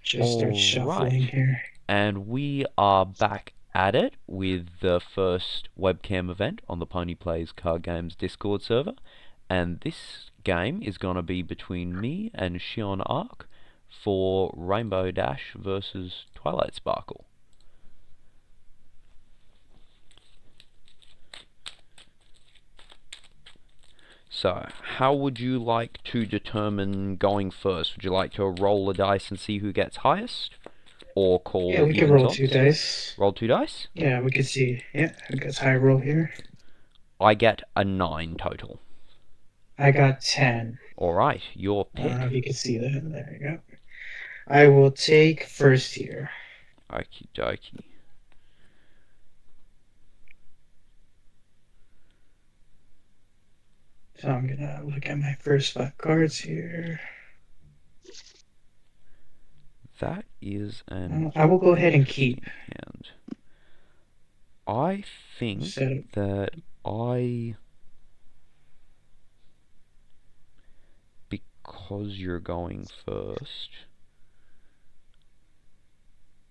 Just start shuffling Alright, here. and we are back at it with the first webcam event on the Pony Plays Card Games Discord server, and this game is going to be between me and Shino Ark for Rainbow Dash versus Twilight Sparkle. So, how would you like to determine going first? Would you like to roll a dice and see who gets highest? Or Yeah, call we can evens roll two odds? dice. Roll 2 dice? Yeah, we can see. Yeah, I guess high roll here. I get a 9 total. I got 10. Alright, your I don't know pick. if you can see that. There you go. I will take first here. Okie dokie. So I'm gonna look at my first 5 cards here. That is an I will go ahead and keep. interesting hand. I think Set up. that because you're going first...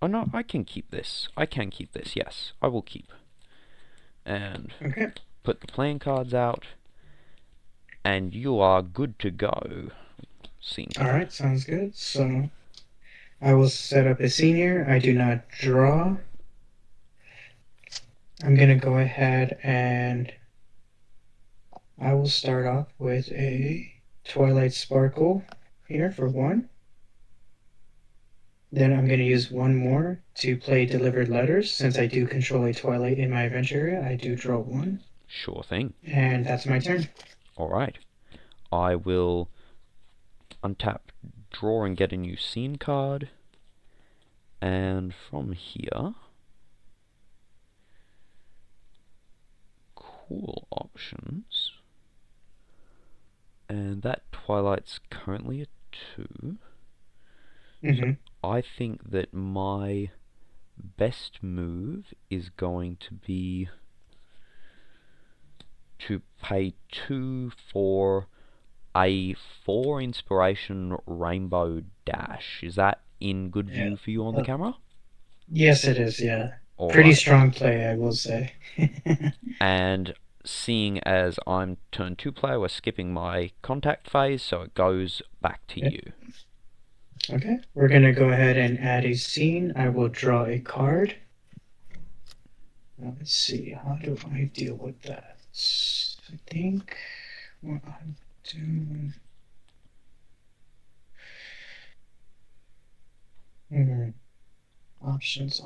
Oh no, I can keep this. I can keep this, yes. I will keep. And Okay. put the playing cards out. And you are good to go. Scene card. Alright, sounds good. So I will set up a scene here. I do not draw. I'm gonna go ahead and I will start off with a Twilight Sparkle here for 1. Then I'm going to use 1 more to play Delivered Letters. Since I do control a Twilight in my adventure area, I do draw 1. Sure thing. And that's my turn. Alright. I will untap, draw, and get a new scene card. And from here... Cool options. And that Twilight's currently a 2. Mm-hmm. So I think that my best move is going to be to pay 2 for a 4 inspiration Rainbow Dash. Is that in good Yeah. view for you on the camera? Yes, it is, yeah. Pretty Alright. strong play, I will say. And seeing as I'm turn 2 player, we're skipping my contact phase, so it goes back to you. Okay, we're going to go ahead and add a scene. I will draw a card. Now, let's see, how do I deal with that? I think what I'm doing... Options.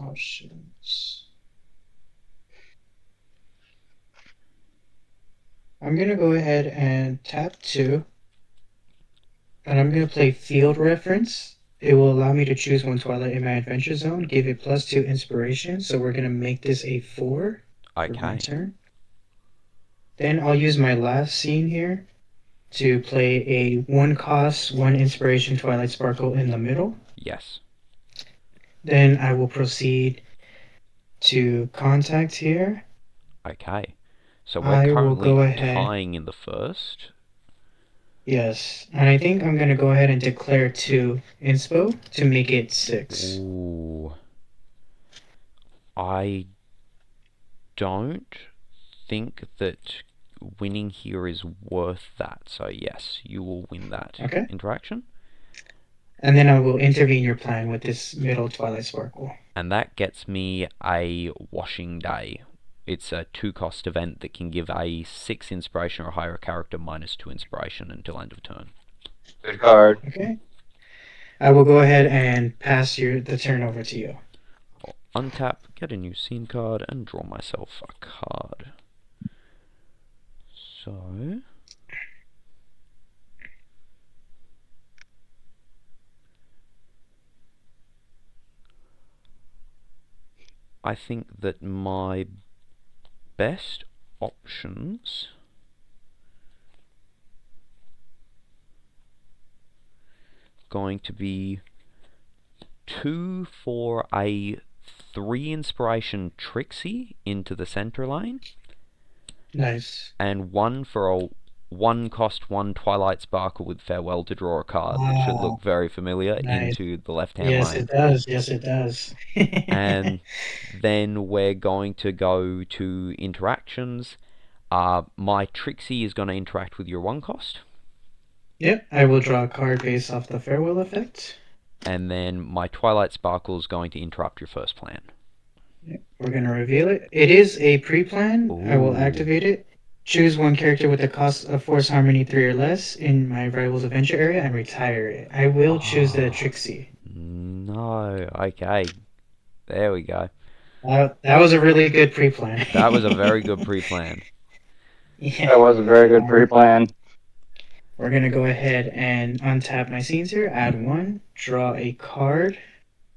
I'm going to go ahead and tap 2. And I'm going to play Field Reference. It will allow me to choose 1 Twilight in my adventure zone, give it +2 inspiration. So we're going to make this a 4 for my Okay. turn. Then I'll use my last scene here to play a 1 cost, 1 inspiration Twilight Sparkle in the middle. Yes. Then I will proceed to contact here. Okay. So we're I will currently go ahead. tying in the first. Yes, and I think I'm going to go ahead and declare 2 inspo to make it 6. Ooh. I don't think that winning here is worth that. So yes, you will win that Okay. interaction. And then I will intervene your plan with this middle Twilight Sparkle. And that gets me a washing day. It's a 2-cost event that can give a 6 inspiration or higher character -2 inspiration until end of turn. Good card. Okay. I will go ahead and pass the turn over to you. I'll untap, get a new scene card, and draw myself a card. So... I think that my best options going to be 2 for a 3 inspiration Trixie into the center lane. Nice. And 1 for a one cost one Twilight Sparkle with Farewell to draw a card that should look Wow, very familiar nice. into the left hand Yes, lane. it does. Yes, it does. And then we're going to go to interactions. My Trixie is going to interact with your one cost. Yep, I will draw a card based off the farewell effect. And then my Twilight Sparkle is going to interrupt your first plan. Yep, we're going to reveal it. It is a pre-plan. I will Ooh. activate it. Choose one character with the cost of Force Harmony 3 or less in my Rival's Adventure area and retire it. I will choose the Oh, Trixie. no. Okay. There we go. That was a really good pre-plan. That was a very good pre-plan. Yeah. That was a very good Um, pre-plan. we're going to go ahead and untap my scenes here, add one, draw a card,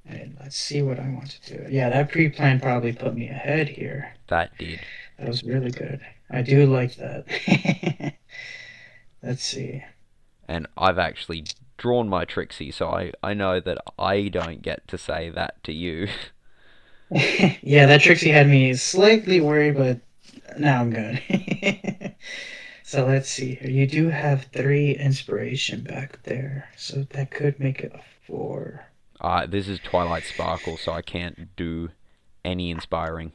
and let's see what I want to do. Yeah, that pre-plan probably put me ahead here. That did. That was really good. I do like that. Let's see. And I've actually drawn my Trixie, so I know that I don't get to say that to you. Yeah, that Trixie had me slightly worried, but now I'm good. So let's see here. You do have 3 inspiration back there, so that could make it a 4. This is Twilight Sparkle, so I can't do any inspiring.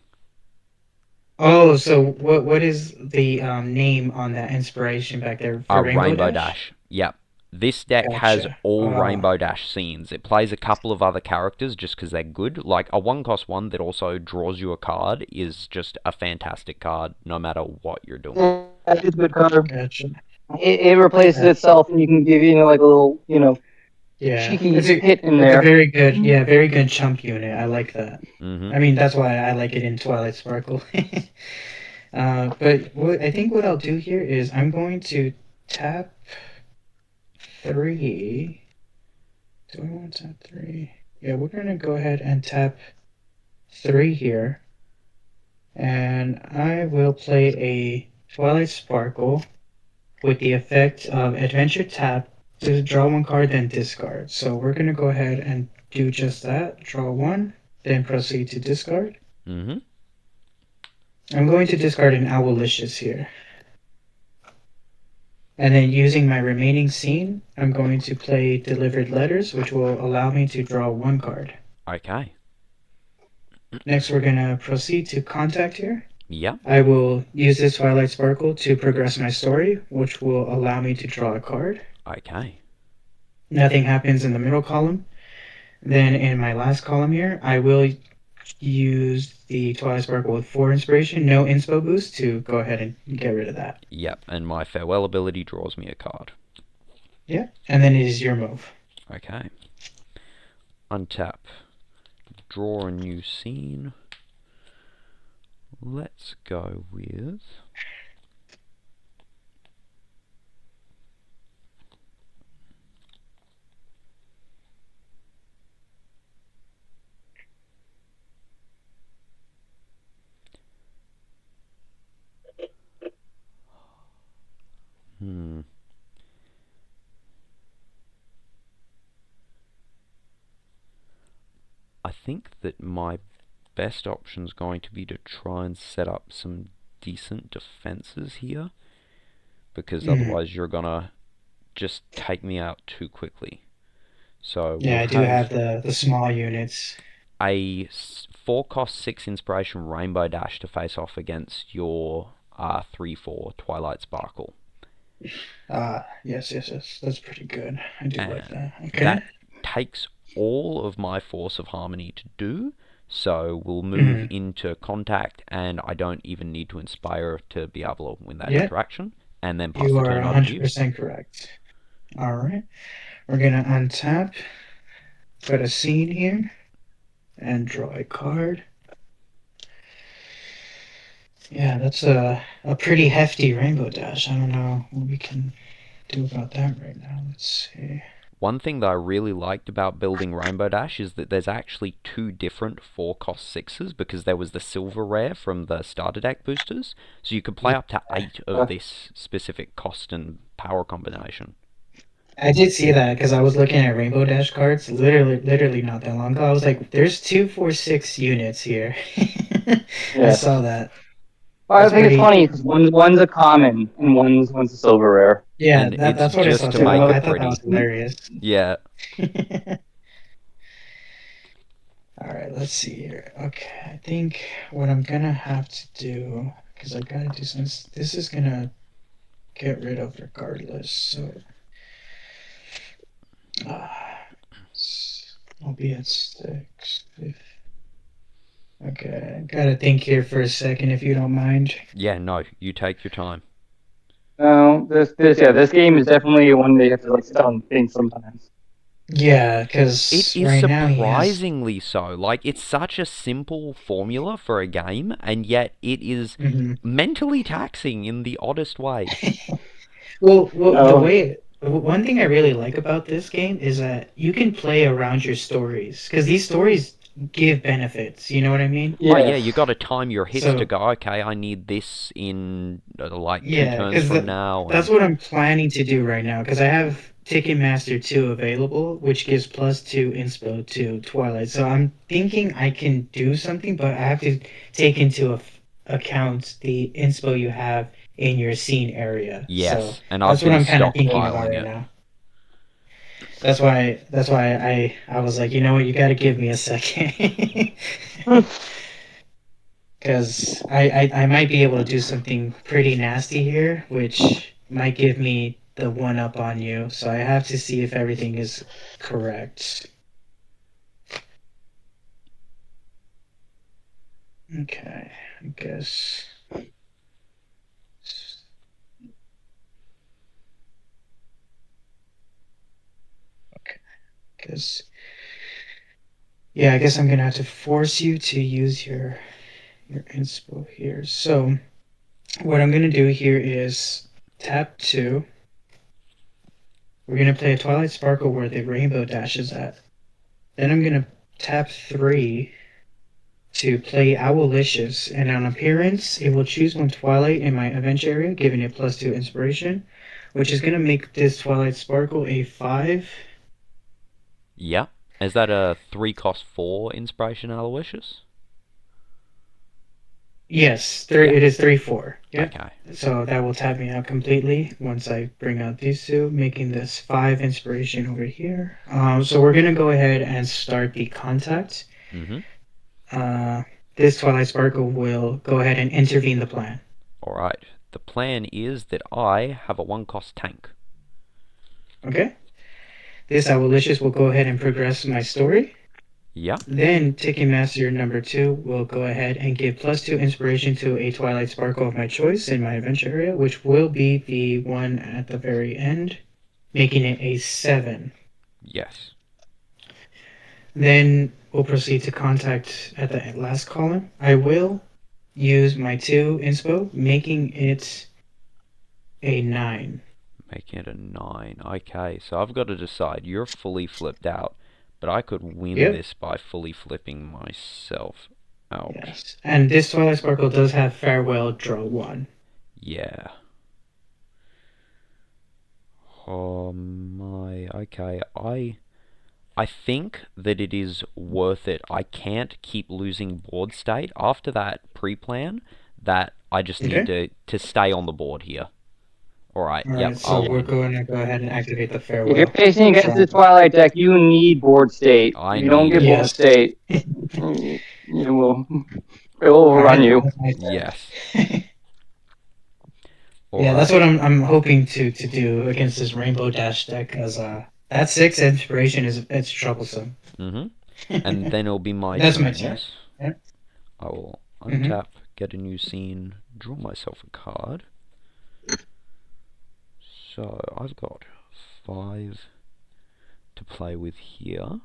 Oh, so what is the name on that inspiration back there for Rainbow Rainbow Dash? Dash. Yep. This deck has Gotcha. all Ah, Rainbow Dash scenes. It plays a couple of other characters just because they're good. Like a one cost one that also draws you a card is just a fantastic card no matter what you're doing. Yeah, it's a good card. gotcha. It replaces That, itself, and you can give like a little yeah, cheeky hit in it's a there. very good, yeah, very good chump unit. I like that. Mm-hmm. I mean, that's why I like it in Twilight Sparkle. But I think what I'll do here is I'm going to tap 3. Do I want to tap 3? Yeah, we're gonna go ahead and tap 3 here, and I will play a Twilight Sparkle with the effect of Adventure Tap to draw one card, then discard. So we're gonna go ahead and do just that. Draw one, then proceed to discard. Mm-hmm. I'm going to discard an Owlicious here. And then using my remaining scene, I'm going to play Delivered Letters, which will allow me to draw one card. Okay. Next, we're going to proceed to Contact here. Yep. I will use this Twilight Sparkle to progress my story, which will allow me to draw a card. Okay. Nothing happens in the middle column. Then in my last column here, I will use the Twilight Sparkle with 4 inspiration, no inspo boost, to go ahead and get rid of that. Yep. And my farewell ability draws me a card. Yeah, and then it is your move. Okay. Untap. Draw a new scene. Let's go with... Hmm. I think that my best option is going to be to try and set up some decent defenses here, because otherwise you're gonna just take me out too quickly. So Yeah, we'll I do have have the small units. a 4 cost 6 inspiration Rainbow Dash to face off against your 3/4 Twilight Sparkle. Yes. That's pretty good. I do like And that. Okay. that takes all of my Force of Harmony to do. So we'll move Mm-hmm. into Contact, and I don't even need to Inspire to be able to win that Yeah, interaction, and then pass you the are turn over to you. 100% correct. All right. We're going to untap, put a scene here, and draw a card. Yeah, that's a pretty hefty Rainbow Dash. I don't know what we can do about that right now. Let's see. One thing that I really liked about building Rainbow Dash is that there's actually 2 different 4 cost 6s, because there was the silver rare from the starter deck boosters, so you could play up to 8 of this specific cost and power combination. I did see that because I was looking at Rainbow Dash cards literally not that long ago. I was like, there's 2, 4, 6 units here. I saw Yes. that. Well, I That's think it's pretty. funny because one's a common and one's a silver rare. Yeah, And it's that's what I just saw to too. make I it thought that was pretty. hilarious. Yeah. All right, let's see here. Okay, I think what I'm gonna have to do, because I gotta do some. This is gonna get rid of regardless. So, uh, I'll be at 6. Okay, gotta think here for a second if you don't mind. Yeah, no, you take your time. No, this game is definitely one that you have to like sit down and think sometimes. Yeah, It because is right now he has. surprisingly so. Like, it's such a simple formula for a game, and yet it is Mhm. mentally taxing in the oddest way. Well, the Oh, way one thing I really like about this game is that you can play around your stories because these stories give benefits. You know what I mean? Oh, yeah, yes. you gotta time your hits to So go, okay, I need this in, like, 2 yeah, turns because from now, that's and... what I'm planning to do right now because I have Ticketmaster 2 available, which gives +2 inspo to Twilight. So I'm thinking I can do something, but I have to take into account the inspo you have in your scene area. So Yes, and I've that's what been I'm kind of thinking about stockpiling right it. now. That's why I was like, you know what, you got to give me a second. Because I might be able to do something pretty nasty here, which might give me the one up on you. So I have to see if everything is correct. Okay, I guess. Okay, because yeah, I guess I'm gonna have to force you to use your inspo here. So what I'm gonna do here is tap 2. We're gonna play a Twilight Sparkle where the rainbow dash is at. Then I'm gonna tap 3 to play Owlicious, and on appearance, it will choose one Twilight in my adventure area, giving it +2 inspiration, which is gonna make this Twilight Sparkle a 5. Yeah. Is that a 3 cost 4 inspiration Aloysius? Yes, Yeah. it is 3/4. Yep. Okay. So that will tap me out completely once I bring out these two, making this 5 inspiration over here. So we're gonna go ahead and start the contact. Mm-hmm. Uh, this Twilight Sparkle will go ahead and intervene the plan. Alright. The plan is that I have a 1 cost tank. Okay? This Owlicious will go ahead and progress my story. Yeah. Then Ticketmaster number 2 will go ahead and give +2 inspiration to a Twilight Sparkle of my choice in my adventure area, which will be the one at the very end, making it a 7. Yes. Then we'll proceed to contact at the last column. I will use my 2 inspo, making it a 9. Making it a 9. Okay, so I've got to decide. You're fully flipped out, but I could win Yep. this by fully flipping myself. Ouch. Yes. And this Twilight Sparkle does have Farewell Draw 1. Yeah. Oh my. Okay, I think that it is worth it. I can't keep losing board state after that pre-plan. That I just need Okay? to stay on the board here. All right. Yep. Alright, so I'll we're win. going to go ahead and activate the If you're Farewell. facing against Draw. the Twilight deck, you need board state. I If you don't need get it. board Yes. state, you will it will overrun Alright, you. that's my Yes. turn. All Yeah, that's right. what I'm hoping to do against this Rainbow Dash deck, because that 6 inspiration it's troublesome. Mhm. And then it'll be my That's my turn. turn. Yes. Yep. I will Mm-hmm. untap, get a new scene, draw myself a card. So I've got 5 to play with here.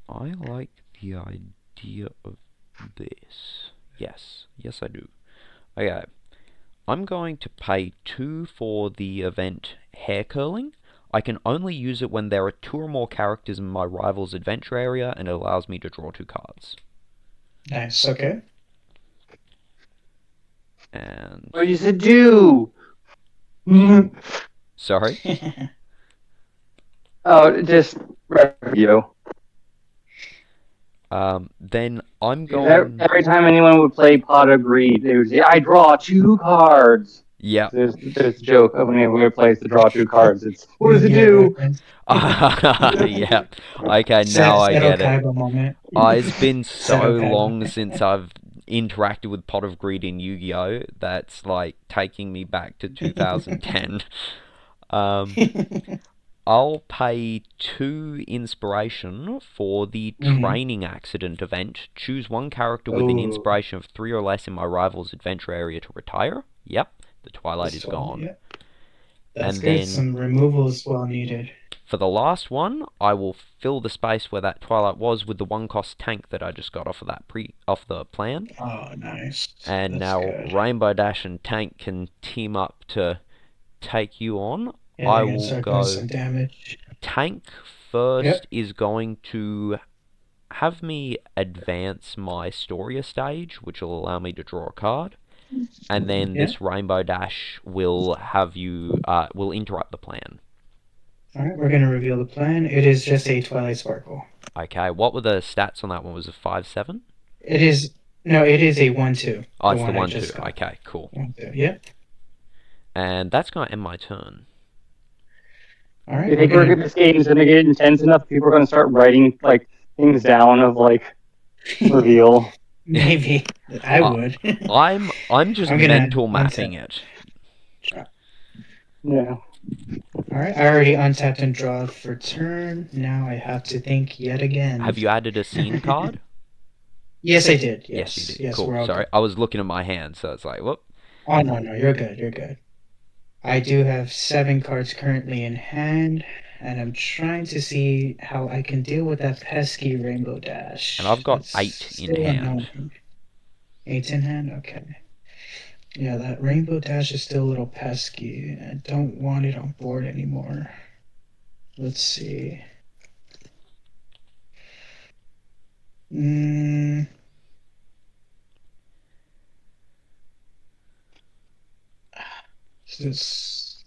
I like the idea of this. Yes, yes I do. Okay, I'm going to pay 2 for the event hair curling. I can only use it when there are 2 or more characters in my rival's adventure area, and it allows me to draw 2 cards. Nice. Okay. And... What you should do? Sorry? Oh, just you. Then I'm Every, going. every time anyone would play Pot of Greed, they would say, "I draw 2 cards." Yep. There's a joke of when everyone plays to draw 2 cards. It's what does it Yeah, do? reference. Yep. Okay, now I Seto get it. Kaiba moment. It's been Seto so Kaiba. long since I've interacted with Pot of Greed in Yu-Gi-Oh! That's like taking me back to 2010. Um, I'll pay 2 inspiration for the Mhm. training accident event. Choose one character with an Oh, inspiration of 3 or less in my rival's adventure area to retire. Yep, the Twilight this is 12. gone. Yeah, that's And good. then Some removals well needed. for the last one, I will fill the space where that Twilight was with the 1-cost tank that I just got off of off the plan. Oh, nice. And That's now good. Rainbow Dash and Tank can team up to take you on. Yeah, I they're gonna will start doing go some damage. Tank Yep. first is going to have me advance my Storia stage, which will allow me to draw a card. And then Yeah. this Rainbow Dash will will interrupt the plan. All right, we're gonna reveal the plan. It is just a Twilight Sparkle. Okay, what were the stats on that one? Was it 5/7? It is no, it is a 1/2. Oh, The it's the one I 1/2. just got. Okay, cool. 1/2. Yep. And that's gonna end my turn. All You right, we're think we're gonna this game is gonna get intense enough? People are gonna start writing like things down of like reveal. maybe I Uh, would. I'm just I'm gonna mental mapping untap. it. Yeah. All right, I already untapped and drawn for turn. Now I have to think yet again. Have you added a scene card? Yes, I did. Yes, you Yes, did. yes, Cool. we're all Sorry, good. I was looking at my hand, so it's like, whoop. Oh no, no, you're good. You're good. I do have 7 cards currently in hand, and I'm trying to see how I can deal with that pesky Rainbow And I've Dash. got That's 8 in still hand. annoying. 8 in hand? Okay. Yeah, that Rainbow Dash is still a little pesky. I don't want it on board anymore. Let's see. Mm, this.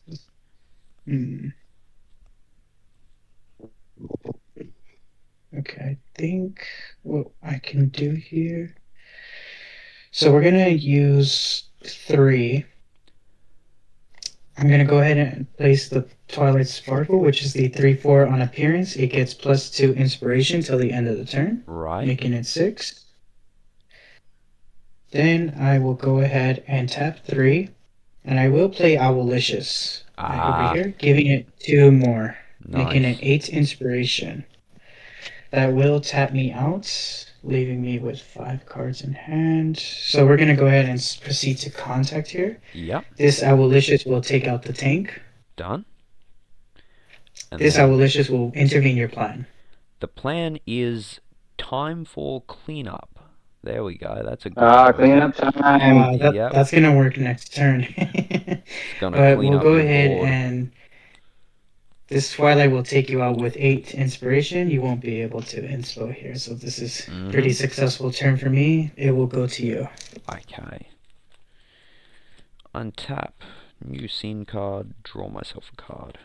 Hmm. Okay, I think what I can do here. So we're gonna use 3. I'm gonna go ahead and place the Twilight Sparkle, which is the 3/4 on appearance. It gets +2 inspiration till the end of the turn, Right. making it 6. Then I will go ahead and tap 3, and I will play Owlicious over Ah, here, giving it 2 more, making it nice. 8 inspiration. That will tap me out, leaving me with 5 cards in hand. So we're gonna go ahead and proceed to contact here. Yep, This Owlicious will take out the tank. done. And This then Owlicious will intervene your plan. the plan is time for cleanup. There we go. That's a good word. Cleanup time. Yep, That's gonna work next turn. it's gonna But clean we'll up go your ahead board. and this Twilight will take you out with 8 inspiration. You won't be able to inspo here, so this is pretty successful turn for me. It will go to you. Okay. Untap. New scene card. Draw myself a card.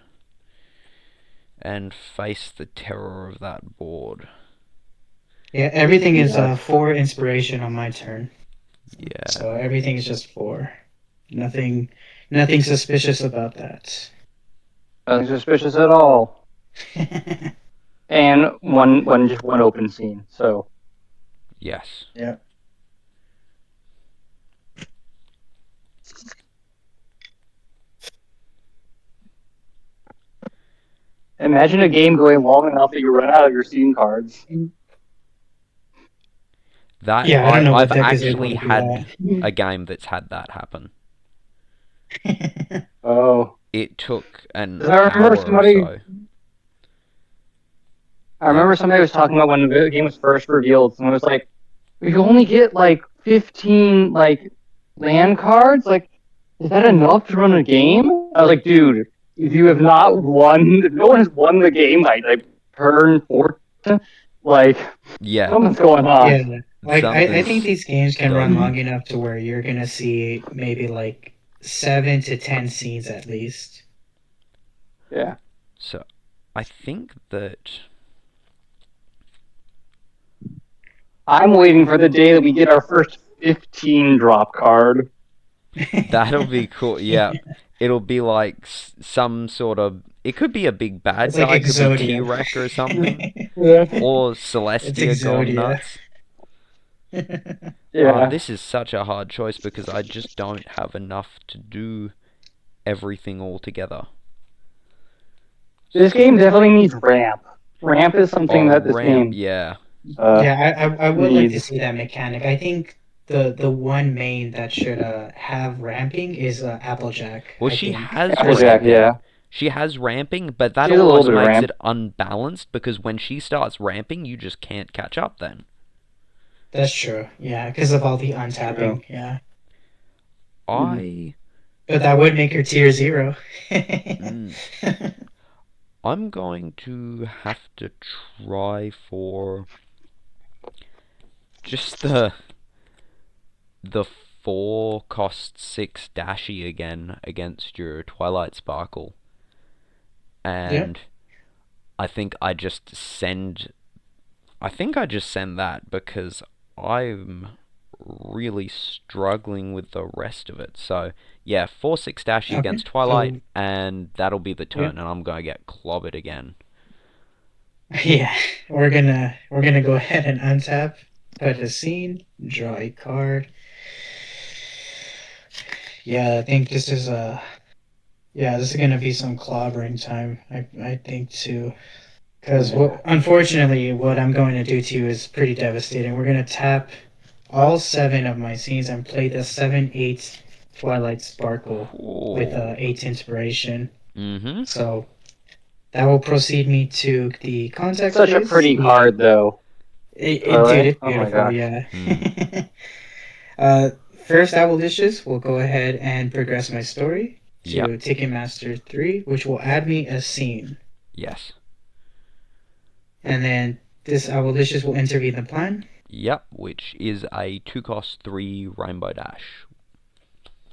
And face the terror of that board. Yeah, everything is Yeah. 4 inspiration on my turn. Yeah. So everything is just 4. Nothing suspicious about that. Nothing suspicious at all. And just one open scene. So Yes. Yeah. imagine a game going long enough that you run out of your scene cards. That Yeah, I don't know what I've deck is able actually to do had that. a game that's had that happen. Oh. It took an 'Cause I remember hour or so. I remember somebody was talking about when the game was first revealed, and it was like, we only get like 15 like land cards. Like, is that enough to run a game? I was like, dude, if you have not won, if no one has won the game by like turn 14, like Yeah. something's going on. Yeah, like I think Something's these games can run dodgy. long enough to where you're gonna see maybe like 7 to 10 scenes at least. Yeah. So I think that I'm waiting for the day that we get our first 15 drop card. That'll be cool. Yeah, it'll be like some sort of. It could be a big bad It's like guy. It could be Exodia. T-Rex or something, Yeah. or It's Celestia gone Exodia. nuts. Yeah. This is such a hard choice because I just don't have enough to do everything all together. This game definitely needs ramp. Ramp is something that this ramp, game yeah. I would like to needs. see that mechanic. I think the one main that should have ramping is Applejack. Well, I she think. has Applejack, ramping. yeah. She has ramping, but that She has a little almost bit of makes ramp. it unbalanced because when she starts ramping, you just can't catch up then. That's true. Yeah, because of all the untapping. True. Yeah, I but that would make her tier 0. I'm going to have to try for just the 4 cost 6 dashy again against your Twilight Sparkle. And I think I just send that because I'm really struggling with the rest of it. So yeah, 4-6 dashy Okay, against Twilight, so and that'll be the turn, yeah. and I'm gonna get clobbered again. Yeah, we're gonna go ahead and untap, put a scene, draw a card. Yeah, I think this is this is gonna be some clobbering time. I think too, because unfortunately what I'm going to do to you is pretty devastating. We're gonna tap all 7 of my scenes and play the 7/8 Twilight Sparkle with 8 inspiration. Mm-hmm. So that will proceed me to the contact Such a phase. pretty card, though. Dude, it's Oh my beautiful, gosh. yeah. First Abolitious will go ahead and progress my story to Ticketmaster 3, which will add me a scene. Yes. And then this Abolitious will intervene the plan. Yep, which is a 2 cost 3 Rainbow Dash.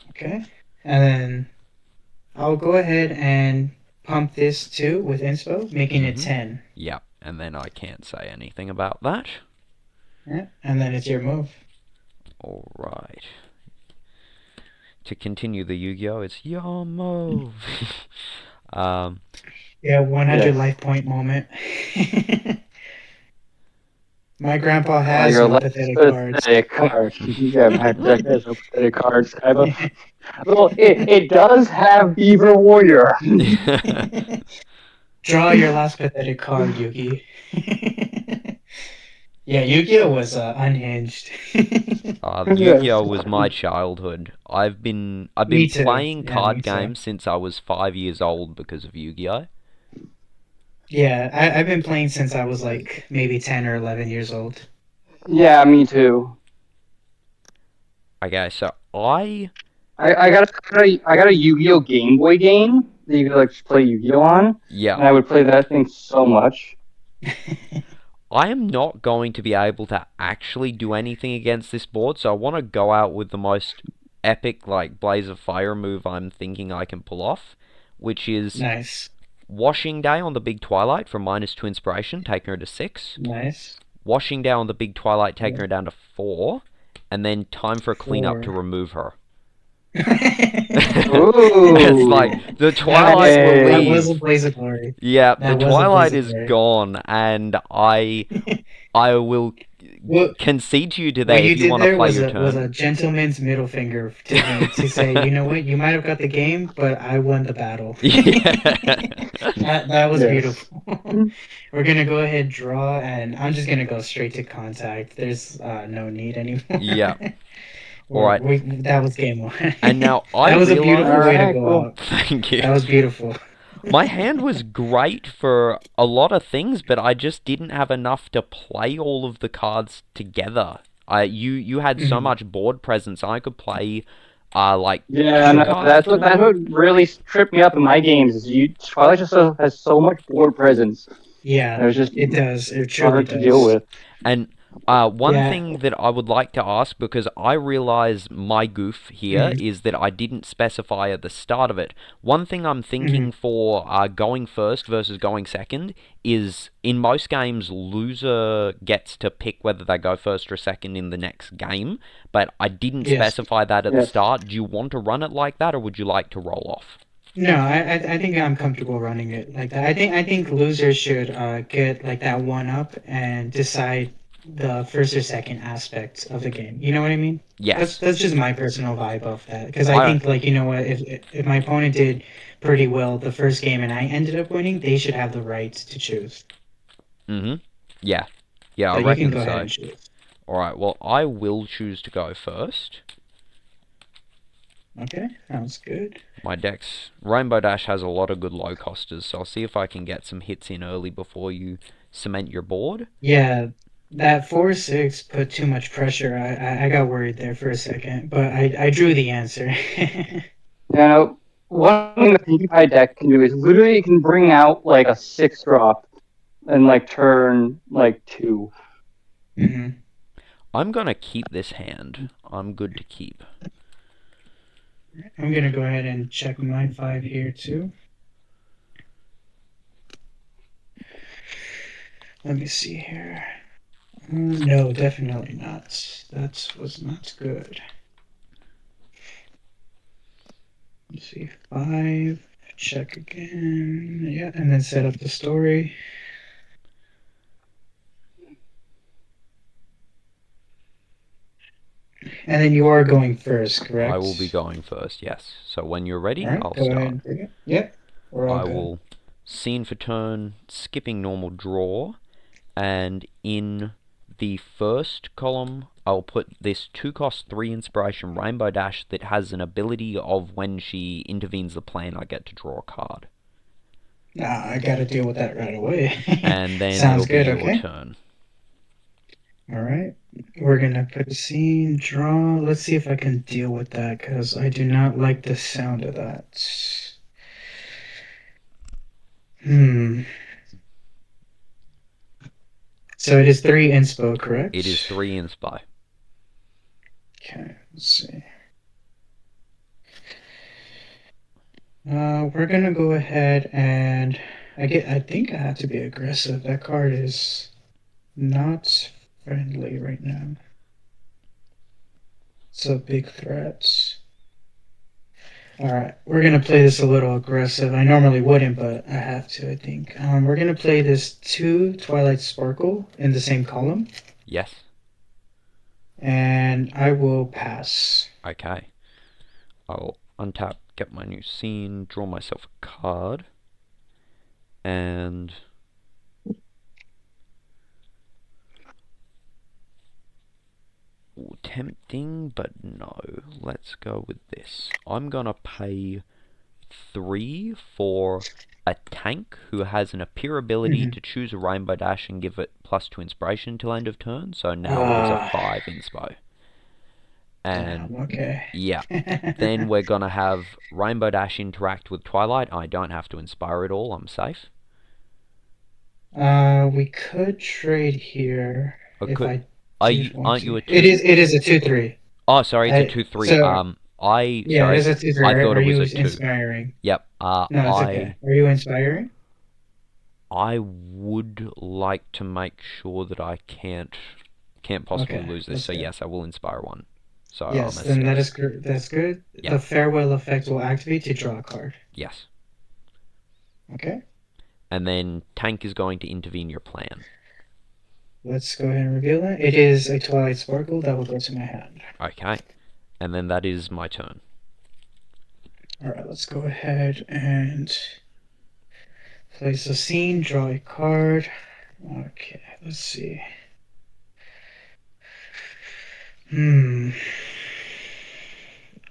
Okay. And then I'll go ahead and pump this 2 with inspo, making it 10. Yep, and then I can't say anything about that. Yeah. And then it's your move. Alright. To continue the Yu-Gi-Oh! It's your move. Yeah, 100 life point moment. My grandpa has your no pathetic cards. pathetic cards. Yeah, my deck has no pathetic cards. Well, it does have Beaver Warrior. Draw your last pathetic card, Yugi. Yeah, Yu-Gi-Oh was unhinged. Yu-Gi-Oh was my childhood. I've been Me too. playing Yeah, card me too. games since I was 5 years old because of Yu-Gi-Oh. Yeah, I've been playing since I was like maybe 10 or 11 years old. Yeah, me too. Okay, so I got a Yu-Gi-Oh Game Boy game that you could like just play Yu-Gi-Oh on. And yeah, I would play that thing so much. I am not going to be able to actually do anything against this board, so I want to go out with the most epic like Blaze of Fire move I'm thinking I can pull off, which is Nice. Washing Day on the Big Twilight for -2 inspiration, taking her to 6. Nice. Washing Day on the Big Twilight, taking her down to 4. And then time for a cleanup to 4. remove her. Ooh. It's like, the Twilight will That leave. was a Blaze of Glory. Yeah, That the was a Twilight Blaze is of Glory. gone, and I will concede to you today if you want to play your turn. Was a gentleman's middle finger to me to say, you know what, you might have got the game, but I won the battle. That was beautiful. We're gonna go ahead and draw, and I'm just gonna go straight to contact. There's no need anymore. Yeah. Alright. That was game 1. And now that was a beautiful way to go out. Thank you. That was beautiful. My hand was great for a lot of things, but I just didn't have enough to play all of the cards together. You had so much board presence. I could play like that's what really tripped me up in my games. Is Twilight just has so much board presence. Yeah, it was just it does. It hard to deal with. And One Yeah. thing that I would like to ask, because I realize my goof here Mm-hmm. is that I didn't specify at the start of it. One thing I'm Mm-hmm. thinking for going first versus going second is in most games, loser gets to pick whether they go first or second in the next game, but I didn't Yes. specify that at the Yes. start. Do you want to run it like that, or would you like to roll off? No, I think I'm comfortable running it like that. I think losers should get like that one up and decide the first or second aspects of the game. You know what I mean? That's Yes. that's just my personal vibe of that. Because I I think like you know what, if my opponent did pretty well the first game and I ended up winning, they should have the right to choose. mm-hmm. Yeah. Yeah, I So you can reckon go ahead so. and choose. Alright, well, I will choose to go first. Okay, sounds good. My deck's Rainbow Dash has a lot of good low costers, so I'll see if I can get some hits in early before you cement your board. Yeah, that 4-6 put too much pressure. I got worried there for a second, but I drew the answer. You know, one thing the Pinkie Pie deck can do is literally it can bring out like a 6-drop and like turn like 2. hmm I'm gonna keep this hand. I'm good to keep. I'm gonna go ahead and check my 5 here too. Let me see here. No, definitely not. That was not good. Let's see, 5. Check again. Yeah, and then set up the story. And then you are going first, I will be correct? going first, yes. So when you're All ready, right, I'll go ahead start. and bring it. Yep, we're all I good. will scene for turn, skipping normal draw, and in the first column, I'll put this 2-cost 3 inspiration Rainbow Dash that has an ability of when she intervenes the plane, I get to draw a card. Nah, I gotta deal with that right away. And then it'll Sounds be good, your okay? turn. All right. We're gonna put a scene, draw. Let's see if I can deal with that, because I do not like the sound of that. Hmm. So it is 3 inspo, It is correct? 3 inspi. Okay, let's see. We're gonna go ahead and I think I have to be aggressive. That card is not friendly right now. It's a big threat. All right, we're gonna play this a little aggressive. I normally wouldn't, but I have to, I think. We're gonna play this 2 Twilight Sparkle in the same column, Yes. and I will pass. Okay. I'll untap, get my new scene, draw myself a card, and ooh, tempting, but no. Let's go with this. I'm gonna pay 3 for a tank who has an appear ability Mhm. to choose a Rainbow Dash and give it +2 inspiration till end of turn, so now it is a Ah, 5 inspo. And damn. Okay. yeah, then we're gonna have Rainbow Dash interact with Twilight. I don't have to inspire it all, I'm safe. We could trade here Or if could I are did you, want aren't to. you a It is a 2-3. Oh, sorry, it's a I 2-3. so I yeah, it sorry, is a 2-3. I Are, thought are it was you a 2. inspiring? Yep. No, it's okay. Are you inspiring? I would like to make sure that I can't possibly Okay, lose this. that's So good. yes, I will inspire one. So I'm Yes, a then that 6. is good. That's good. Yeah. The farewell effect will activate to draw a card. Yes. Okay, And then Tank is going to intervene your plan. let's go ahead and reveal that. It is a Twilight Sparkle that will go to my hand. Okay. And then that is my turn. All right, let's go ahead and place a scene, draw a card. Okay, let's see. Hmm.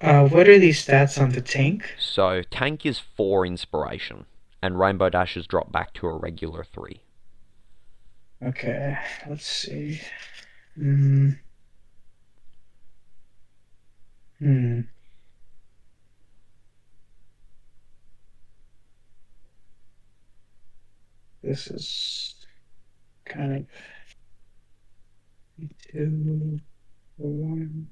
What are these stats on the tank? So Tank is 4 inspiration, and Rainbow Dash has dropped back to a regular 3. Okay, let's see. Hmm. Hmm. This is kind of 2, 1.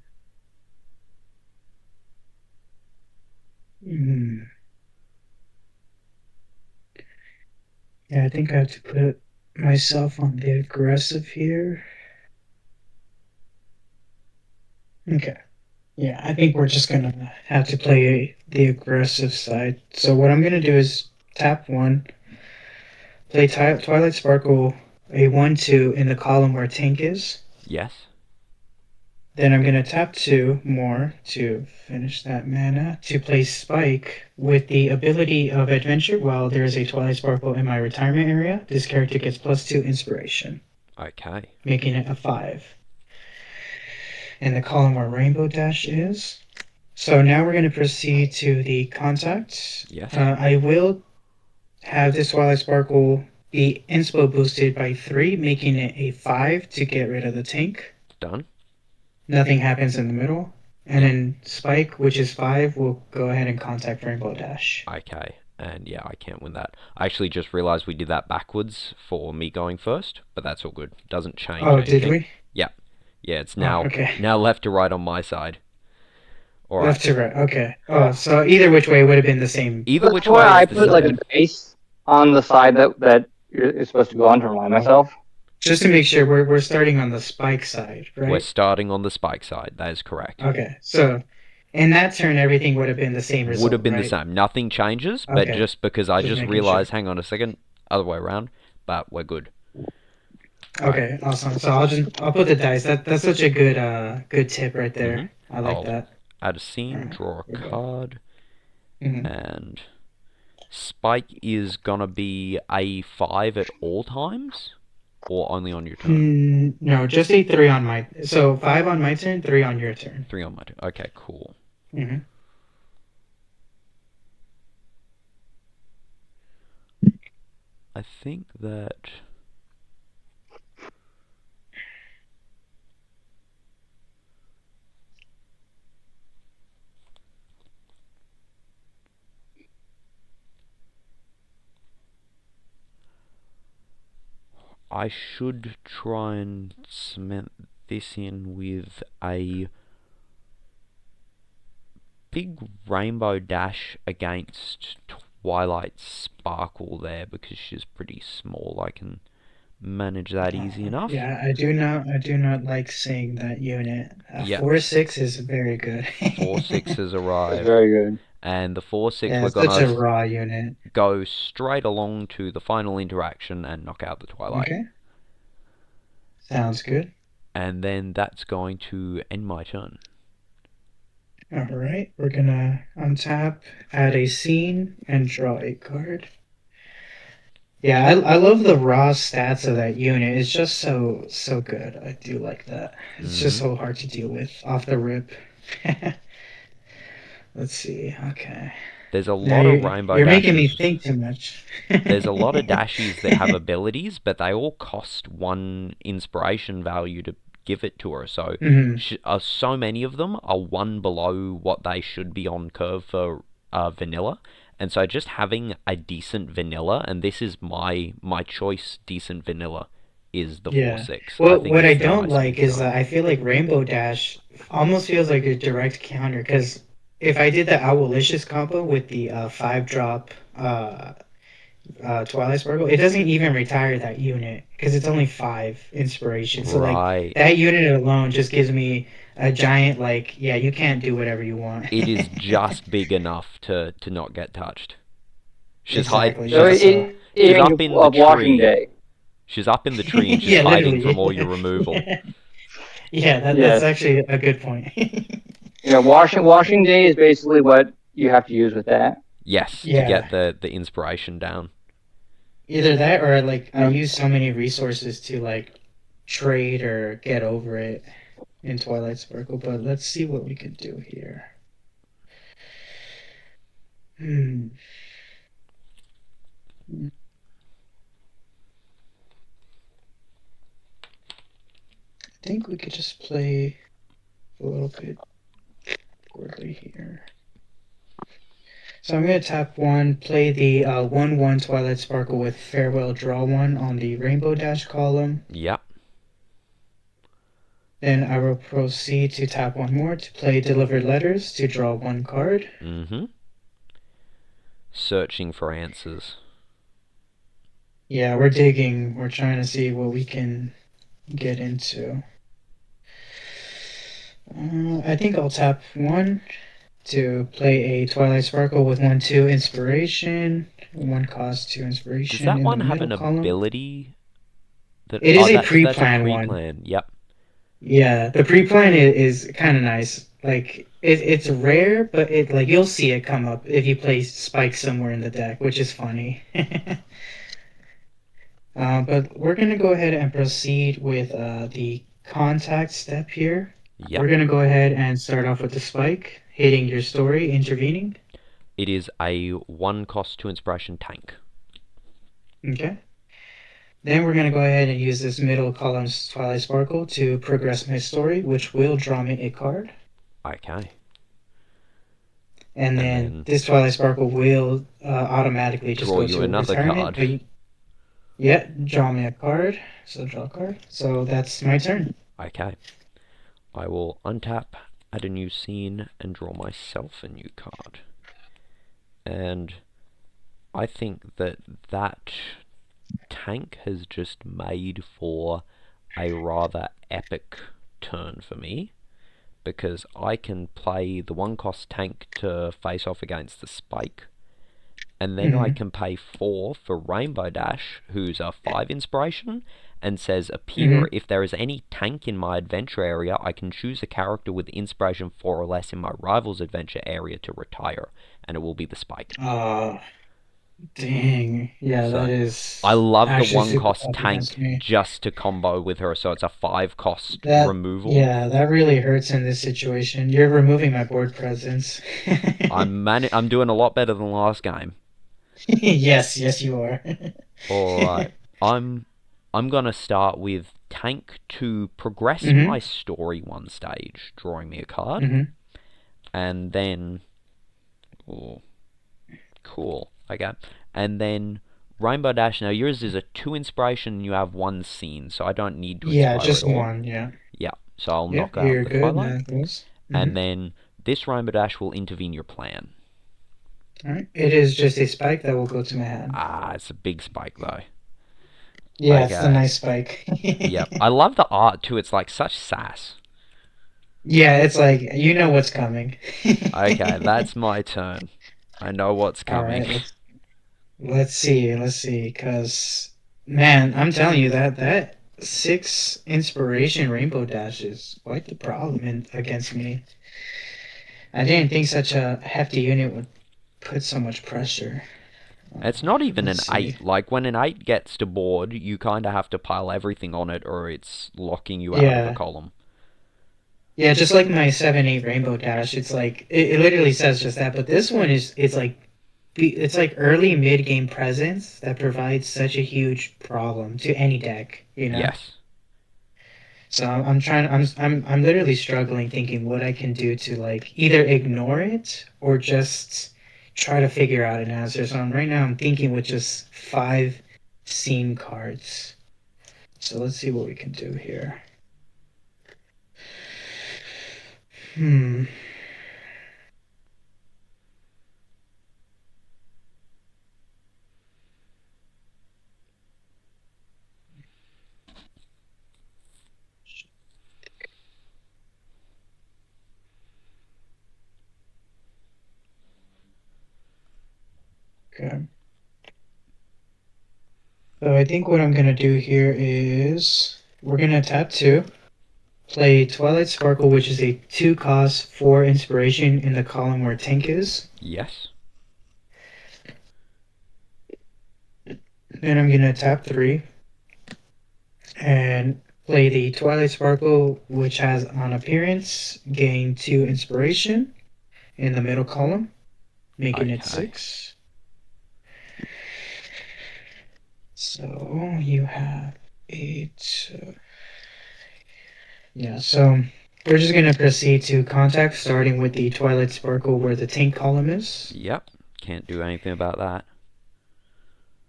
Yeah, I think I have to put myself on the aggressive here. Okay. Yeah, I think we're just gonna have to play the aggressive side. So what I'm gonna do is tap 1, play Twilight Sparkle a 1/2 in the column where tank is. Yes. Then I'm gonna tap 2 more to finish that mana to play Spike with the ability of Adventure. While there is a Twilight Sparkle in my retirement area, this character gets +2 inspiration, Okay. making it a 5. In the column where Rainbow Dash is. So now we're going to proceed to the contact. Yes. I will have this Twilight Sparkle be inspo boosted by 3, making it a 5 to get rid of the tank. Done. Nothing happens in the middle. And then Spike, which is 5, will go ahead and contact Rainbow Dash. Okay. And yeah, I can't win that. I actually just realized we did that backwards for me going first, but that's all good. Doesn't change anything. Did we? Yeah. Yeah, it's now okay. now left to right on my side. All right. Left to right. Okay. So either which way would have been the same. Either which That's why way I is the put like same. a base on the side that is supposed to go on to remind myself. Just to make sure we're starting on the Spike side, right? We're starting on the Spike side. That is correct. Okay. So in that turn, everything would have been the same result. Would have been right? the same. Nothing changes, but Okay. just because I just making realized, hang on a second, other way around, but we're good. Okay, awesome. So I'll put the dice. That's such a good tip right there. I like I'll that. add a scene, Alright, draw a we're good. card, Mhm. and Spike is gonna be a 5 at all times, or only on your turn? No, just a 3 on my. So 5 on my turn, 3 on your turn. 3 on my turn. Okay, cool. hmm I think that I should try and cement this in with a big Rainbow Dash against Twilight Sparkle there because she's pretty small. I can manage that easy enough. Yeah, I do not like seeing that unit. Yep. 4/6 is very good. 4/6 has That's arrived, very good. and the 4/6 Yeah, we're it's such a gonna raw unit. go straight along to the final interaction and knock out the Twilight. Okay. Sounds good. And then that's going to end my turn. Alright, we're gonna untap, add a scene, and draw a card. Yeah, I love the raw stats of that unit. It's just so good. I do like that. It's just so hard to deal with off the rip. Let's see. Okay. There's a Now lot of Rainbow you're Dashes. making me think too much. There's a lot of dashies that have abilities, but they all cost 1 inspiration value to give it to her. So, so many of them are 1 below what they should be on curve for vanilla. And so just having a decent vanilla, and this is my choice decent vanilla, is the 4/6. Well, think what I it's the don't nice like is feature. that I feel like Rainbow Dash almost feels like a direct counter because if I did the Owlicious combo with the 5-drop Twilight Sparkle, it doesn't even retire that unit because it's only 5 inspiration. So like Right. that unit alone just gives me a giant like you can't do whatever you want. It is just big enough to not get touched. She's Exactly, So she's it up in the of Washing tree. Day. She's up in the tree and she's yeah, hiding literally. from all your removal. Yeah, that's Yes. actually a good point. Yeah, washing day is basically what you have to use with that. Yes, to Yeah. get the inspiration down. Either that or like I use so many resources to like trade or get over it in Twilight Sparkle, but let's see what we can do here. I think we could just play a little bit poorly here. So I'm going to tap 1, play the 1/1 Twilight Sparkle with Farewell Draw 1 on the Rainbow Dash column. Yep. Then I will proceed to tap one more to play Delivered Letters to draw one card. Mm-hmm. Searching for answers. Yeah, we're digging. We're trying to see what we can get into. I think I'll tap one to play a Twilight Sparkle with 1/2 inspiration. One cost 2 Does inspiration that in the one have middle an column. ability that? It Oh, is a that's a pre-plan one. pre-plan. Yep. Yeah, the pre-plan is kind of nice. Like it's rare, but it like you'll see it come up if you play Spike somewhere in the deck, which is funny. But we're gonna go ahead and proceed with the contact step here. Yep. We're gonna go ahead and start off with the Spike, hitting your story, intervening. It is a 1 cost 2 inspiration tank. Okay. Then we're gonna go ahead and use this middle column's Twilight Sparkle to progress my story, which will draw me a card. Okay. And And then then this Twilight Sparkle will automatically just draw go you to another retirement. card. Yeah, draw me a card. So draw a card. So that's my turn. Okay. I will untap, add a new scene, and draw myself a new card. And I think that tank has just made for a rather epic turn for me, because I can play the 1 cost tank to face off against the Spike, and then I can pay 4 for Rainbow Dash, who's a 5 inspiration, and says appear if there is any tank in my adventure area, I can choose a character with inspiration 4 or less in my rival's adventure area to retire, and it will be the Spike. Dang. Yeah, So that I is love the actually 1 super cost tough against tank me. just to combo with her, so it's a 5 cost That, removal. yeah, that really hurts in this situation. You're removing my board presence. I'm doing a lot better than last game. Yes, yes, you are. Alright. I'm gonna start with tank to progress Mm-hmm. my story 1 stage, drawing me a card. Mm-hmm. And then oh, cool. Okay. And then Rainbow Dash, now yours is a 2 inspiration and you have 1 scene, so I don't need to Yeah, inspire at just all. one, yeah. Yeah, so I'll Yeah, knock out you're the good. Twilight. That goes. And Mm-hmm. then this Rainbow Dash will intervene your plan. Alright. It is just a spike that will go to my hand. Ah, it's a big spike though. Yeah, it's a Okay. nice spike. Yep. I love the art too, it's like such sass. Yeah, it's like you know what's coming. Okay, that's my turn. I know what's All coming. right, let's see, because man, I'm telling you that 6 inspiration rainbow dash is quite the problem against me. I didn't think such a hefty unit would put so much pressure. It's not even Let's an see. 8. Like, when an 8 gets to board, you kind of have to pile everything on it or it's locking you out of a Yeah, column. yeah, just like my 7/8 rainbow dash, it's like it literally says just that. But this one is it's like early mid game presence that provides such a huge problem to any deck, you know. Yes. So I'm trying. I'm literally struggling thinking what I can do to like either ignore it or just try to figure out an answer. So right now I'm thinking with just 5 scene cards. So let's see what we can do here. Hmm. Okay. So I think what I'm gonna do here is we're gonna tap 2, play Twilight Sparkle, which is a 2 cost 4 inspiration in the column where tank is. Yes. Then I'm gonna tap 3 and play the Twilight Sparkle, which has on appearance gain 2 inspiration in the middle column, making it Okay. 6. So you have 8. Yeah, so we're just gonna proceed to contact, starting with the Twilight Sparkle where the tank column is. Yep. Can't do anything about that.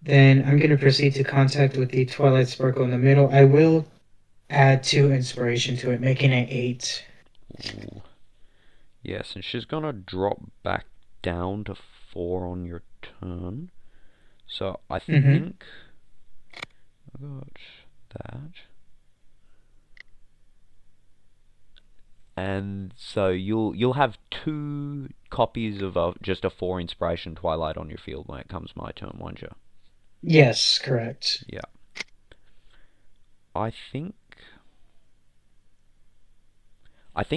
Then I'm gonna proceed to contact with the Twilight Sparkle in the middle. I will add 2 inspiration to it, making it 8. Ooh. Yes, and she's gonna drop back down to 4 on your turn. So I Mm-hmm. think I got that. And so you'll have 2 copies of just a 4 inspiration Twilight on your field when it comes my turn, won't you? Yes, correct. Yeah. I think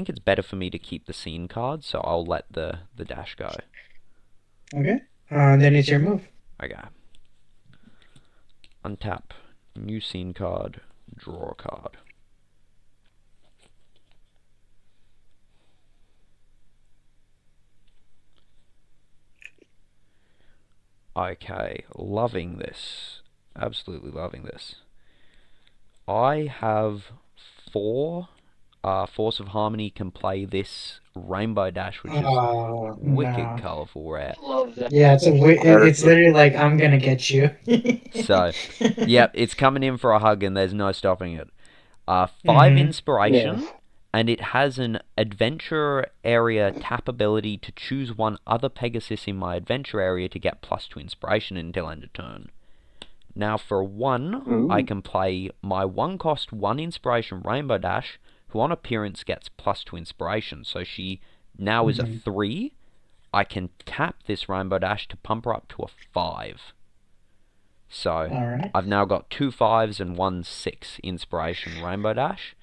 it's better for me to keep the scene card, so I'll let the dash go. Okay. Then it's your move. Okay. Untap. New scene card. Draw a card. Okay, loving this. Absolutely loving this. I have 4. Force of Harmony can play this Rainbow Dash, which is Oh, wicked no. colourful rare. Love that Yeah, card. it's literally like, I'm gonna get you. So, yep, it's coming in for a hug and there's no stopping it. 5 Mm-hmm. Yes. inspiration, and it has an adventure area tap ability to choose one other Pegasus in my adventure area to get +2 inspiration until end of turn. Now for 1, I Ooh. can play my 1 cost 1 inspiration Rainbow Dash, who on appearance gets +2 inspiration, so she now is a Mm-hmm. 3. I can tap this Rainbow Dash to pump her up to a 5. So All right. I've now got 2 5s and 1 6 inspiration Rainbow Dash,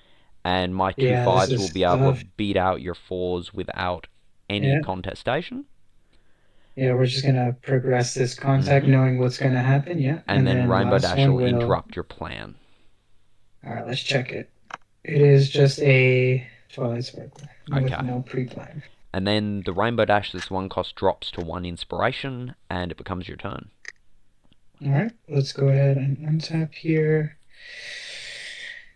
and my 2 Yeah, this 5s will is be able to tough. beat out your 4s without any Yeah. contestation. Yeah, we're just gonna progress this contact hmm knowing what's gonna happen, yeah. And And then then Rainbow last Dash one will will. interrupt your plan. Alright, let's check it. It is just a Twilight Sparkle with Okay. no pre-plan. And then the Rainbow Dash, this 1 cost drops to 1 inspiration, and it becomes your turn. Alright, let's go ahead and untap here.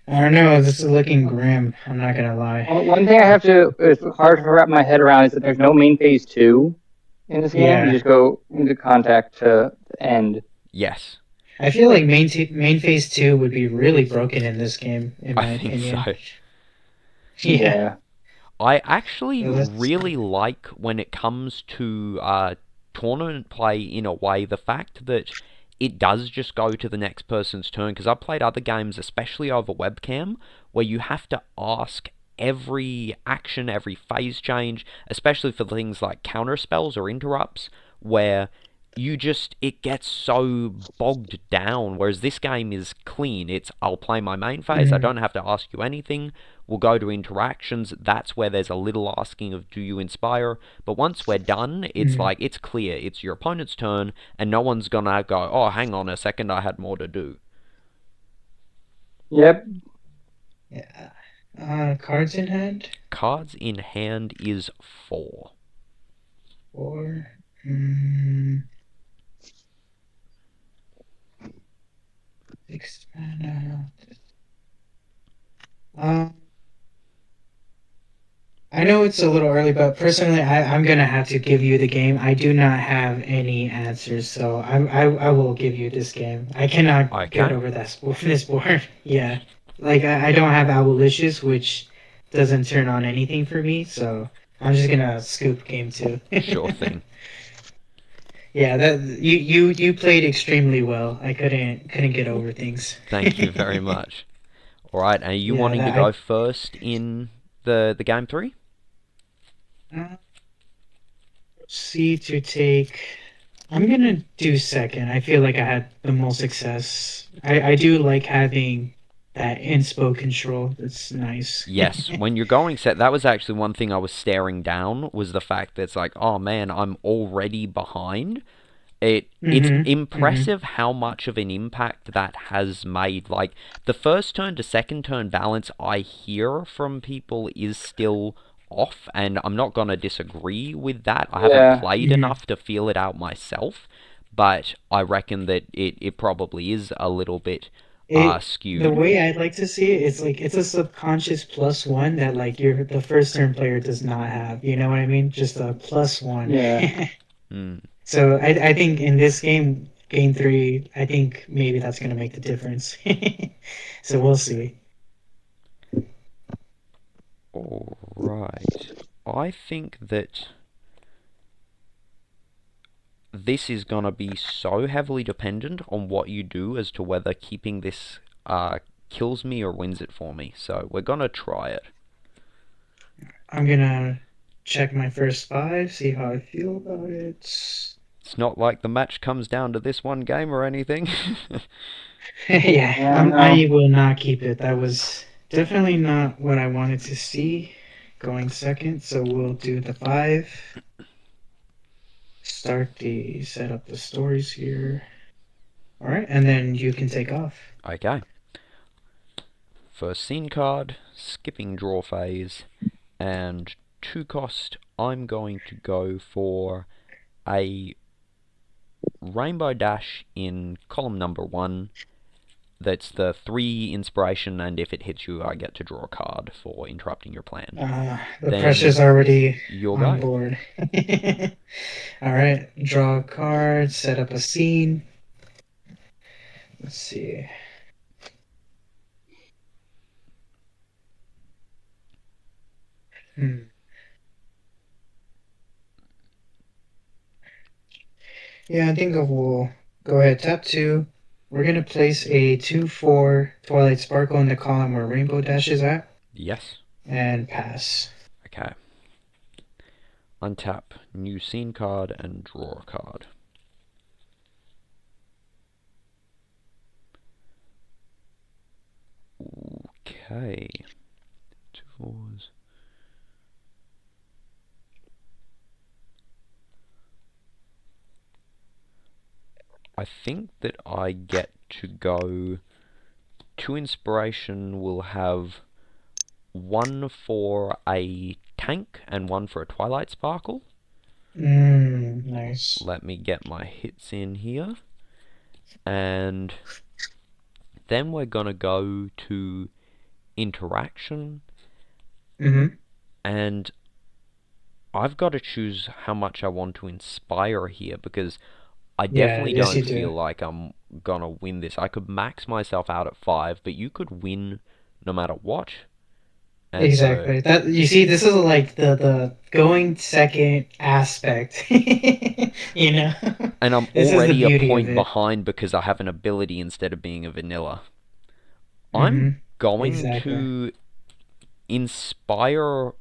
I don't know, this is looking grim, I'm not gonna lie. One thing I have to, it's hard to wrap my head around is that there's no main phase 2 in this game. You Yeah. just go into contact to end. Yes, I feel like main phase 2 would be really broken in this game, in I my think opinion. so. Yeah. Yeah. I actually So let's. really like when it comes to tournament play in a way the fact that it does just go to the next person's turn. Because I've played other games, especially over webcam, where you have to ask every action, every phase change, especially for things like counter spells or interrupts, where it gets so bogged down. Whereas this game is clean. It's I'll play my main phase. I Mhm. don't have to ask you anything. We'll go to interactions. That's where there's a little asking of do you inspire. But once we're done, it's Mhm. like it's clear. It's your opponent's turn, and no one's gonna go, oh, hang on a second, I had more to do. Yep. Yeah. Cards in hand? Cards in hand is 4. Or. Mm, 6 mana. Um, I know it's a little early, but personally, I'm gonna have to give you the game. I do not have any answers, so I will give you this game. I cannot get Okay. over this board. Yeah, like I don't have Owlicious, which doesn't turn on anything for me, so I'm just gonna scoop game 2. Sure thing. Yeah, that you played extremely well. I couldn't get over things. Thank you very much. All right, are you Yeah, wanting to that go first in the game 3? I see to take. I'm gonna do second. I feel like I had the most success. I do like having that inspo control. That's nice. Yes, when you're going set, that was actually one thing I was staring down was the fact that it's like, oh man, I'm already behind. It's Mm-hmm. Mm-hmm. impressive how much of an impact that has made. Like the first turn to second turn balance I hear from people is still off, and I'm not gonna disagree with that. I haven't Yeah. played Mm-hmm. enough to feel it out myself, but I reckon that it probably is a little bit It the skewed. way I like to see it, it's like it's a subconscious +1 that like the first turn player does not have. You know what I mean? Just a +1. Yeah. Hmm. So I think in this game 3, I think maybe that's gonna make the difference. So we'll see. Alright. I think that this is gonna be so heavily dependent on what you do as to whether keeping this kills me or wins it for me. So we're gonna try it. I'm gonna check my first 5, see how I feel about it. It's not like the match comes down to this one game or anything. Yeah, Yeah, no. I will not keep it. That was definitely not what I wanted to see going second. So we'll do the 5. Set up the stories here. All right, and then you can take off. Okay. First scene card, skipping draw phase, and 2 cost, I'm going to go for a Rainbow Dash in column number 1. That's the 3 inspiration, and if it hits you, I get to draw a card for interrupting your plan. The Then pressure's already your on go. board. All right, draw a card, set up a scene. Let's see. Yeah, I think I will go ahead, tap 2. We're going to place a 2/4 Twilight Sparkle in the column where Rainbow Dash is at. Yes. And pass. Okay. Untap new scene card and draw a card. Okay. 2 4s. I think that I get to go 2 inspiration will have 1 for a tank and 1 for a Twilight Sparkle. Nice. Let me get my hits in here. And then we're gonna go to interaction. And I've got to choose how much I want to inspire here, because I definitely don't feel like I'm gonna win this. I could max myself out at 5, but you could win no matter what. And exactly. That you see, this is like the going second aspect. You know? And I'm This already a is the beauty point of it. behind because I have an ability instead of being a vanilla. I'm going to inspire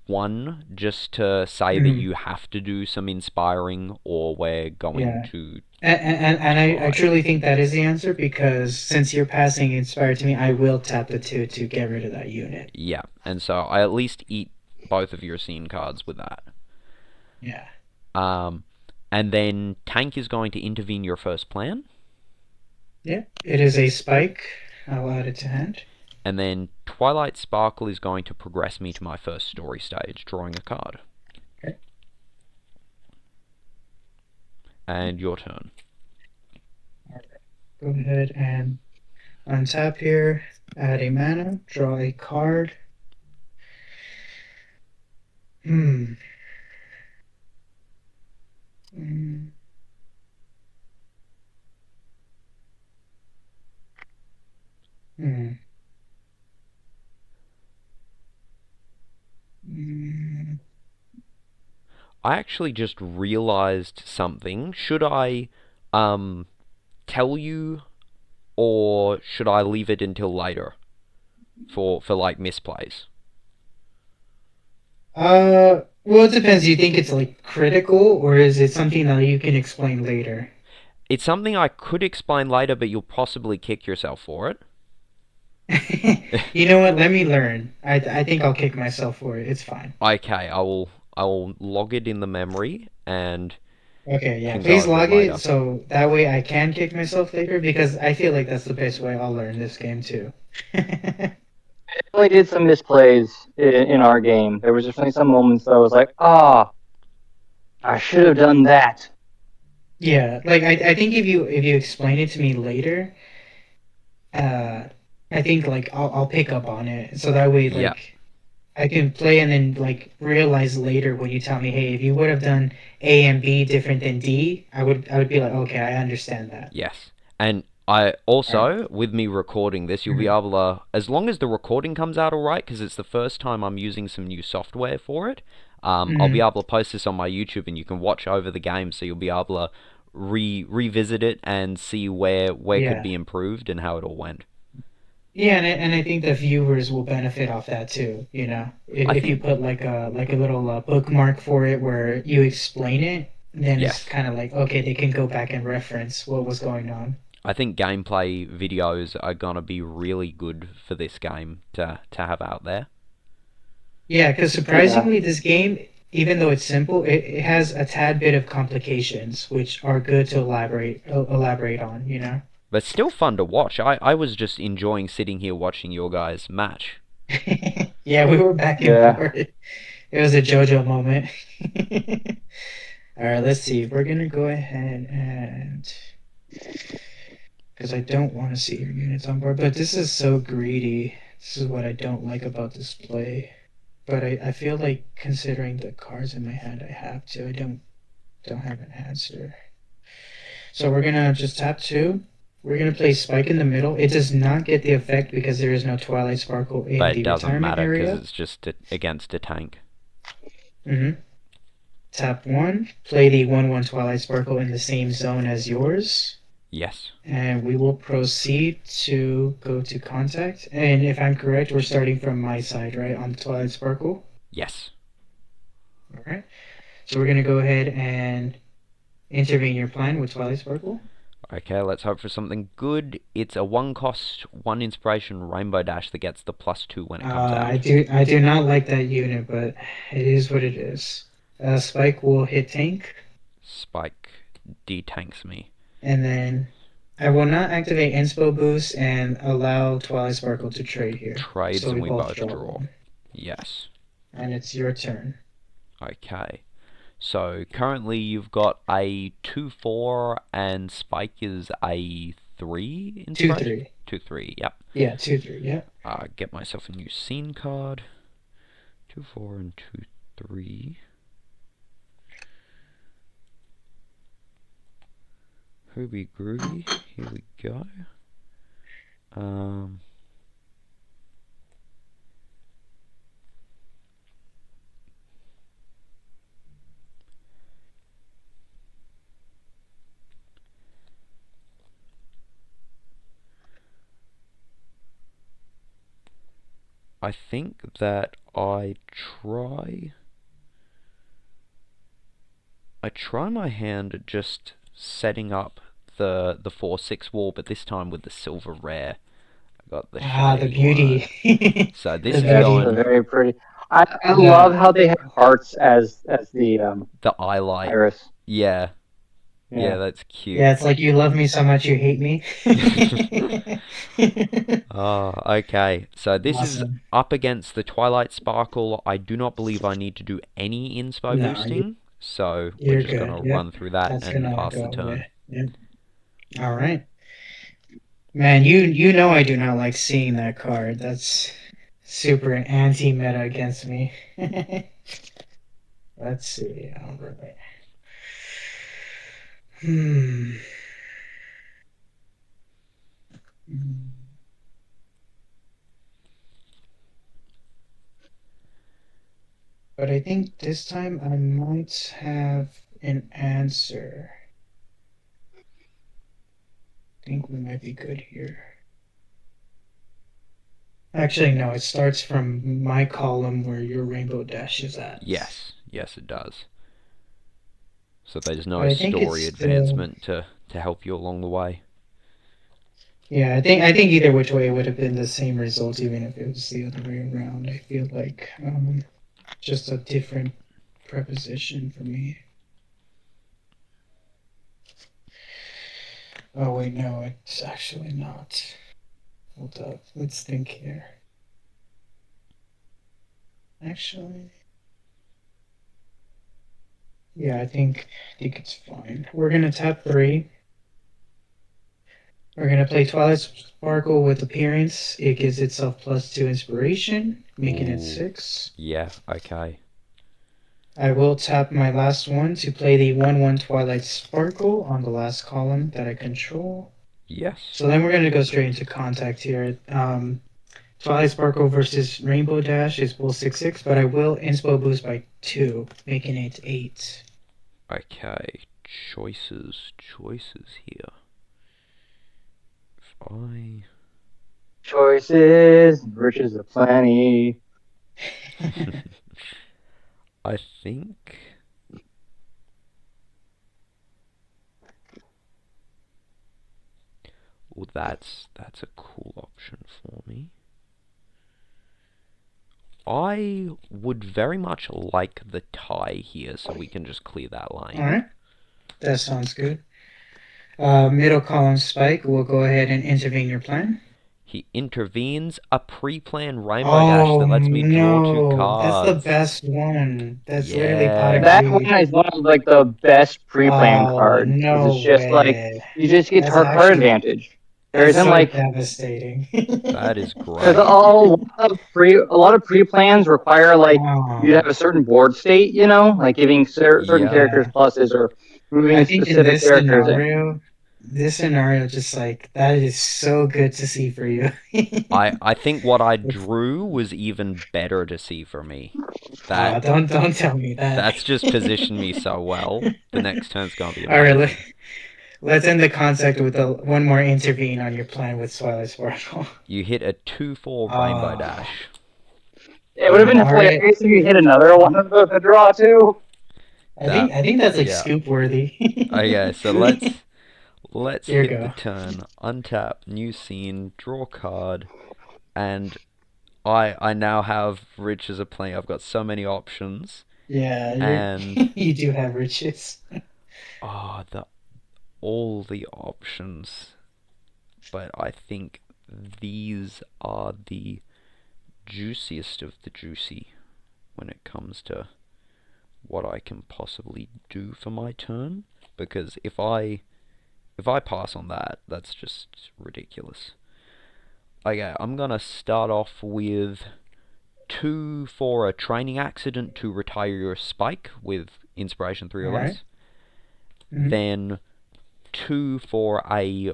1 just to say that you have to do some inspiring, or we're going to and I truly think that is the answer, because since you're passing inspire to me, I will tap the 2 to get rid of that unit. Yeah, and so I at least eat both of your scene cards with that. Yeah. And then tank is going to intervene your first plan. Yeah, it is a spike. I'll add it to hand. And then Twilight Sparkle is going to progress me to my first story stage, drawing a card. Okay. And your turn. Alright. Go ahead and untap here, add a mana, draw a card. Hmm. I actually just realized something. Should I tell you, or should I leave it until later for like misplays? Well, it depends. Do you think it's like critical, or is it something that you can explain later? It's something I could explain later, but you'll possibly kick yourself for it. You know what? Let me learn. I think I'll kick myself for it. It's fine. Okay, I will log it in the memory and Okay, yeah. can Please go over it log later. it so that way I can kick myself later, because I feel like that's the best way I'll learn this game too. Definitely did some misplays in our game. There was definitely some moments that I was like, I should have done that. Yeah, like I think if you explain it to me later, I think like I'll pick up on it, so that way Yeah. like I can play and then like realize later when you tell me, hey, if you would have done A and B different than D, I would be like, okay, I understand that. Yes. And I Alright. also, with me recording this, you'll be Mhm. able to, as long as the recording comes out alright, because it's the first time I'm using some new software for it, I'll be Mhm. able to post this on my YouTube and you can watch over the game, so you'll be able to revisit it and see where could Yeah. be improved and how it all went. Yeah, and I think the viewers will benefit off that too, you know. I If you think, put like a little bookmark for it where you explain it, then it's yes, kind of like okay, they can go back and reference what was going on. I think gameplay videos are gonna be really good for this game to have out there. Yeah, because Yeah. surprisingly, this game, even though it's simple, it has a tad bit of complications, which are good to elaborate on, you know. But still fun to watch. I was just enjoying sitting here watching your guys' match. Yeah, we were back and Yeah. forth. It was a JoJo moment. All right, let's see. We're gonna go ahead and because I don't want to see your units on board, but this is so greedy. This is what I don't like about this play. But I feel like considering the cards in my hand, I have to. I don't have an answer. So we're gonna just tap two. We're gonna play Spike in the middle. It does not get the effect because there is no Twilight Sparkle in But it the doesn't retirement matter because area. it's just against a tank. Mm-hmm. Tap one. Play the 1/1 Twilight Sparkle in the same zone as yours. Yes. And we will proceed to go to contact. And if I'm correct, we're starting from my side, right, on the Twilight Sparkle. Yes. All right. So we're gonna go ahead and intervene your plan with Twilight Sparkle. Okay, let's hope for something good. It's a one cost, one inspiration rainbow dash that gets the +2 when it comes I out. do not like that unit, but it is what it is. Spike will hit tank, Spike de-tanks me. and then I will not activate Inspo Boost and allow Twilight Sparkle to trade here. Trades So and we we both both draw draw. one, Yes. and it's your turn. Okay. So currently you've got a 2/4 and Spike is a 3 Two inspiration? three. 2/3, yep. Yeah, 2/3. Yeah. Get myself a new scene card. 2/4 and 2/3. Hooby Groovy. Here we go. Um, I think that I try my hand at just setting up the 4/6 wall, but this time with the silver rare. I got the Ah, the shiny one. beauty. So The this is Yes, beauty. going very pretty. I love The how they have hearts as the the eye light. iris. Yeah, yeah, Yeah. that's cute. Yeah, it's like you love me so much you hate me. Oh, okay. So this is Awesome. up against the Twilight Sparkle. I do not believe I need to do any inspo No, boosting, so we're you're just good. gonna Yep. run through that That's and gonna pass go the turn. away. Yep. All right. Man, you know I do not like seeing that card. That's super anti-meta against me. Let's see. All right. Hmm. But I think this time I might have an answer. I think we might be good here. Actually, no, it starts from my column where your rainbow dash is at. Yes, yes, it does. So there's no But I think it's story still, advancement to help you along the way. yeah, I think either which way it would have been the same result, even if it was the other way around. I feel like just a different preposition for me. Oh wait, no, it's actually not. Hold up, let's think here. Actually, yeah, I think it's fine. We're gonna tap three. We're gonna play Twilight Sparkle with Appearance. It gives itself +2 inspiration, making it Ooh, 6. yeah, okay. I will tap my last one to play the 1/1 Twilight Sparkle on the last column that I control. Yes. So then we're gonna go straight into contact here. Twilight Sparkle versus Rainbow Dash is both 6/6, but I will inspo boost by 2, making it 8. Okay. Choices here. If I... Choices, riches aplenty. I think... Well, that's a cool option for me. I would very much like the tie here, so we can just clear that lane. Alright, that sounds good. Middle column Spike will go ahead and intervene your plan. He intervenes a pre-planned Rainbow Dash Oh that lets me draw 2 no, that's the cards. best one. That's literally pot of Yeah. That one greed. is one of like the best pre-planned Oh cards because no it's just like way. you just get That's card actually advantage. There that's isn't so like devastating. That is because great. a lot of pre-plans require like you have Oh, a certain board state, like giving certain Yeah. characters yeah. pluses or I moving think in specific characters in. this scenario, just like that is so good to see for you. I think what I It's, drew was even better to see for me. That don't tell me that. that's just positioned me so well. The next turn's gonna be All right, amazing. let's end the contact with one more intervene on your plan with Twilight Sparkle. You hit a 2/4 Rainbow Ah, Dash. It would have been all right. hilarious if you hit another one of the draw too. That I think that's like yeah. scoop worthy. Okay, so let's Here we hit the go. turn. Untap, new scene, draw card, and I now have riches of plenty. I've got so many options, Yeah, and you do have riches. the all the options. But I think these are the juiciest of the juicy when it comes to what I can possibly do for my turn. Because if I pass on that, that's just ridiculous. Okay, I'm gonna start off with 2 for a training accident to retire your spike with inspiration 3 or All right. less. Mhm. Then 2 for a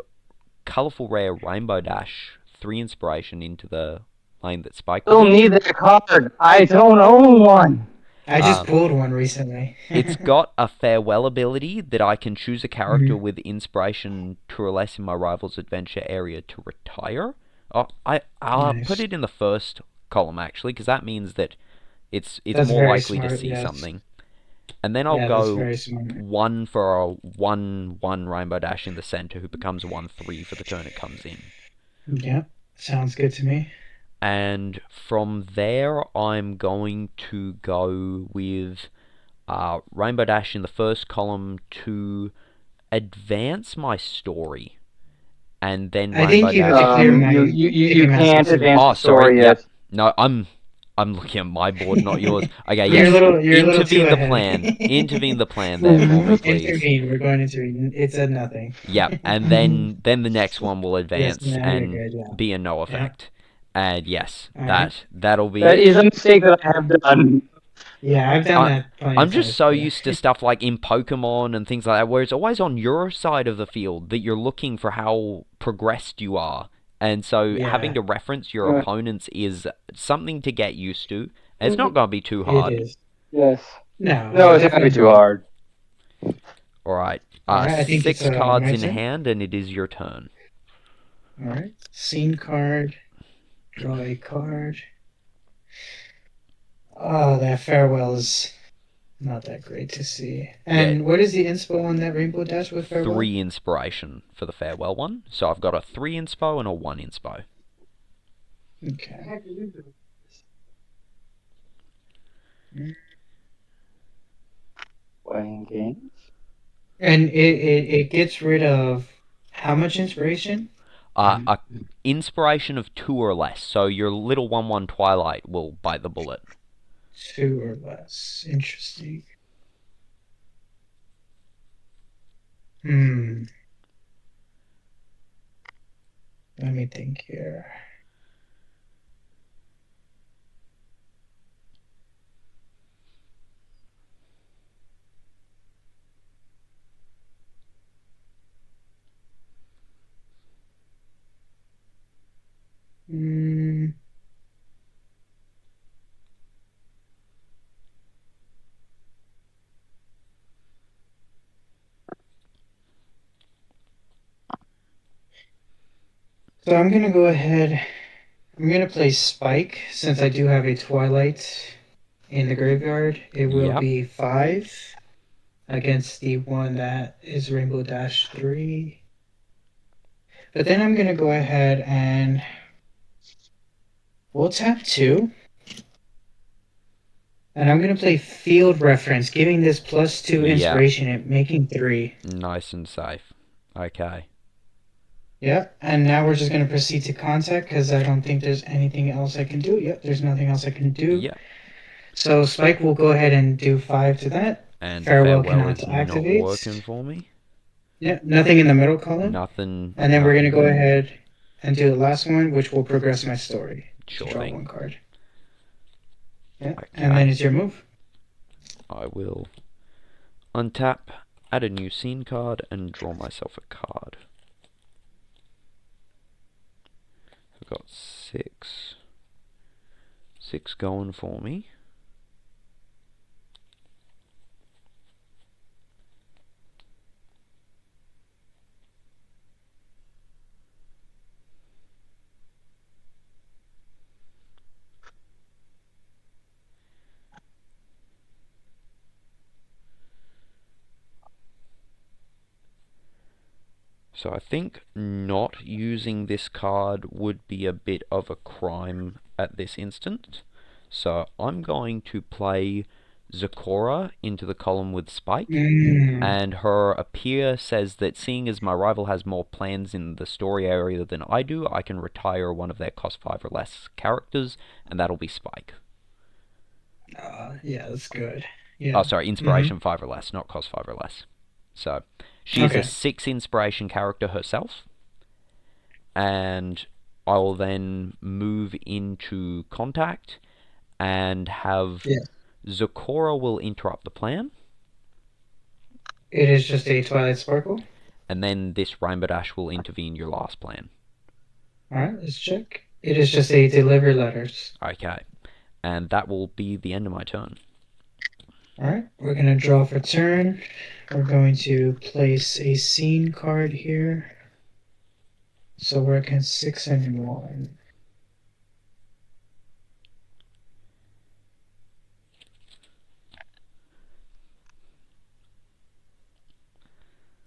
colourful rare Rainbow Dash, 3 inspiration into the lane that Spike was Still in. need that card. I don't own one. I just Um, pulled one recently. it's got a farewell ability that I can choose a character Mhm. with inspiration 2 or less in my rival's adventure area to retire. Oh, I'll put Nice. it in the first column actually, because that means that it's That's more very likely to smart. see Yes. something. And then I'll Yeah, that's go very smart. 1 for a 1/1 Rainbow Dash in the center, who becomes a 1/3 for the turn it comes in. Yeah, sounds good to me. And from there, I'm going to go with Rainbow Dash in the first column to advance my story, and then I think Rainbow you have to Dash. clear You Ticket Master can't too. advance Oh, the sorry. story Yep. yet. No, I'm looking at my board, not yours. Okay, You're a yes. little too Intervene the ahead. plan. Intervene the plan there for me, please. Intervene. We're going to intervene. It's a nothing. Yep. And then the next one will Yes, advance now you're and good. Yeah. be a no Yeah. effect. And yes, All right. that'll be That it. is a mistake that I have done. Yeah, I've done I, that plenty I'm of just times so too. used to stuff like in Pokemon and things like that, where it's always on your side of the field that you're looking for how progressed you are. And so having Yeah, to reference your Uh, opponents is something to get used to. And it's not going to be too it hard. is. yes. No, No, no, it's not gonna be definitely too not. hard. Alright, All right, I think it's 6 cards my in turn. hand, and it is your turn. All right, scene card. Draw a card. Oh, that farewell is not that great to see. Yeah, And what is the inspo on that Rainbow Dash with farewell? 3 inspiration for the farewell one. So I've got a 3 inspo and a 1 inspo. Okay. Playing games. And it gets rid of how much inspiration? A inspiration of 2 or less. So your little 1/1 Twilight will bite the bullet. 2 or less. Interesting. Hmm. Let me think here. So I'm gonna go ahead. I'm gonna play Spike since I do have a Twilight in the graveyard. It will Yep. be 5 against the one that is Rainbow Dash 3. But then I'm gonna go ahead and we'll tap 2. And I'm gonna play Field Reference, giving this +2 Yeah. inspiration and making 3. Nice and safe. Okay. Yep, and now we're just gonna proceed to contact because I don't think there's anything else I can do. Yep, there's nothing else I can do. Yep. So Spike will go ahead and do 5 to that. And Farewell farewell cannot is not working activate. for me. Yeah, nothing in the middle column. Nothing. And then we're gonna go Nothing. ahead and do the last one, which will progress my story. To Sure draw thing. 1 card. Yeah, Okay. and then it's your move. I will untap, add a new scene card, and draw myself a card. I've got 6. 6 going for me. So I think not using this card would be a bit of a crime at this instant. So I'm going to play Zecora into the column with Spike. And her appear says that seeing as my rival has more plans in the story area than I do, I can retire one of their cost 5 or less characters, and that'll be Spike. Yeah, that's good. Yeah. Oh, sorry, inspiration 5 or less, not cost 5 or less. So she's a 6 inspiration character herself, and I will then move into contact and have Zecora will interrupt the plan. It is just a Twilight Sparkle. And then this Rainbow Dash will intervene your last plan. Alright, let's check. It is just a deliver letters. Okay. And that will be the end of my turn. Alright, we're going to draw for turn. We're going to place a scene card here. So we're against 6 and 1.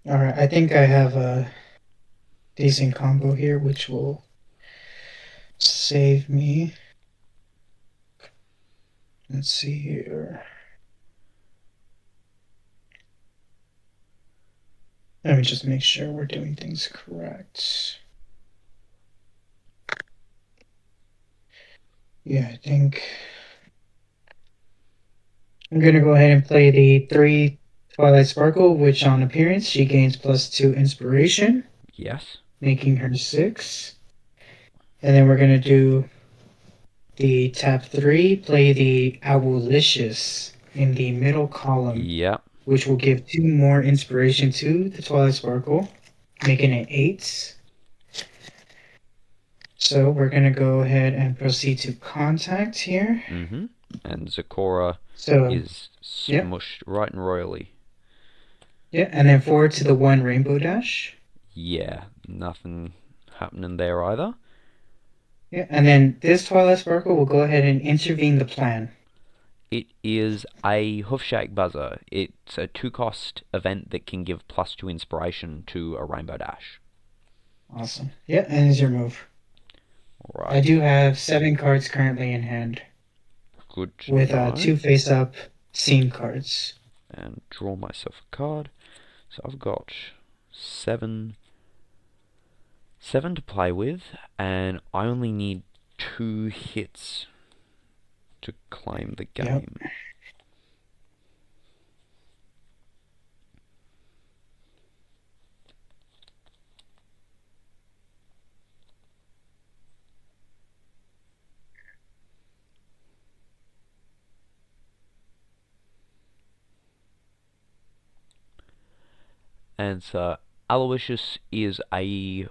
Alright, I think I have a decent combo here, which will save me. Let's see here. Let me just make sure we're doing things correct. Yeah, I think I'm going to go ahead and play the 3 Twilight Sparkle, which on appearance she gains +2 inspiration. Yes. Making her 6. And then we're going to do the tap 3, play the Owlicious in the middle column. Yep. Which will give 2 more inspiration to the Twilight Sparkle, making it 8. So we're going to go ahead and proceed to contact here. Mm-hmm. And Zecora is smushed right and royally. Yeah, and then forward to the 1 Rainbow Dash. Yeah, nothing happening there either. Yeah, and then this Twilight Sparkle will go ahead and intervene the plan. It is a Hoofshake Buzzer. It's a 2-cost event that can give +2 inspiration to a Rainbow Dash. Awesome. Yeah, and is your move. Alright. I do have 7 cards currently in hand. Good to with know. 2 face-up scene cards. And draw myself a card. So I've got 7 to play with, and I only need 2 hits to claim the game. Yep. And so Aloysius is a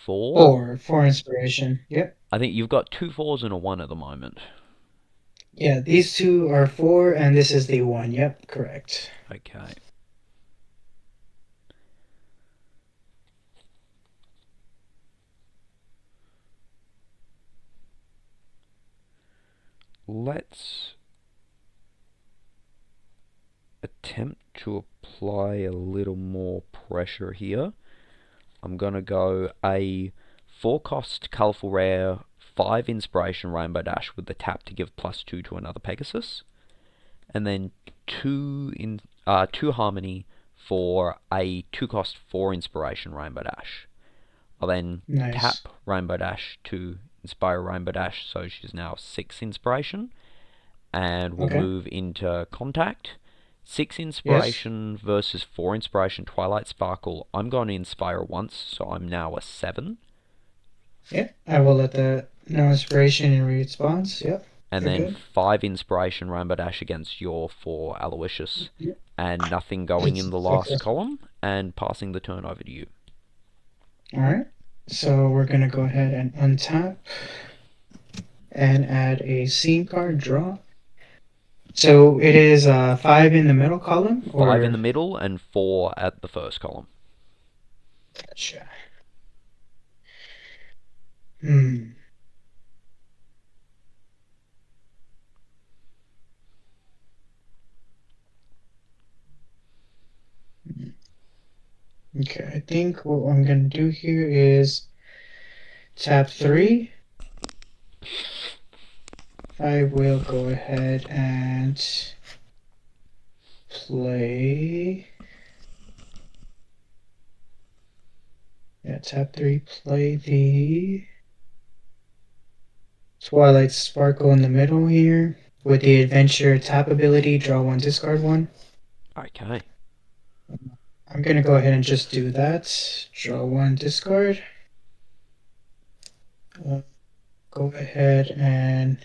4. 4 inspiration. Yep. I think you've got 2 4s and a 1 at the moment. Yeah, these 2 are 4, and this is the 1. Yep, correct. Okay. let's attempt to apply a little more pressure here. I'm gonna go a 4-cost Colourful Rare, 5 Inspiration Rainbow Dash with the tap to give +2 to another Pegasus, and then 2 Harmony for a 2-cost 4 Inspiration Rainbow Dash. I'll then Nice. tap Rainbow Dash to inspire Rainbow Dash, so she's now 6 Inspiration, and we'll Okay. move into Contact. 6 Yes. Inspiration versus 4 Inspiration Twilight Sparkle. I'm going to inspire once, so I'm now a 7. Yep. I will let the no inspiration in response. Yep. And You're then good. 5 Inspiration Rainbow Dash against your 4 Aloysius. Yep. And nothing going in the last column, and passing the turn over to you. Alright. So we're gonna go ahead and untap and add a scene card draw. So it is 5 in the middle column, or 5 in the middle and 4 at the first column. Gotcha. Okay, I think what I'm gonna do here is tap 3. I will go ahead and play. Yeah, tap 3, play the Twilight Sparkle in the middle here. With the adventure tap ability, draw 1, discard 1. Okay. I'm gonna go ahead and just do that. Draw 1, discard. Go ahead and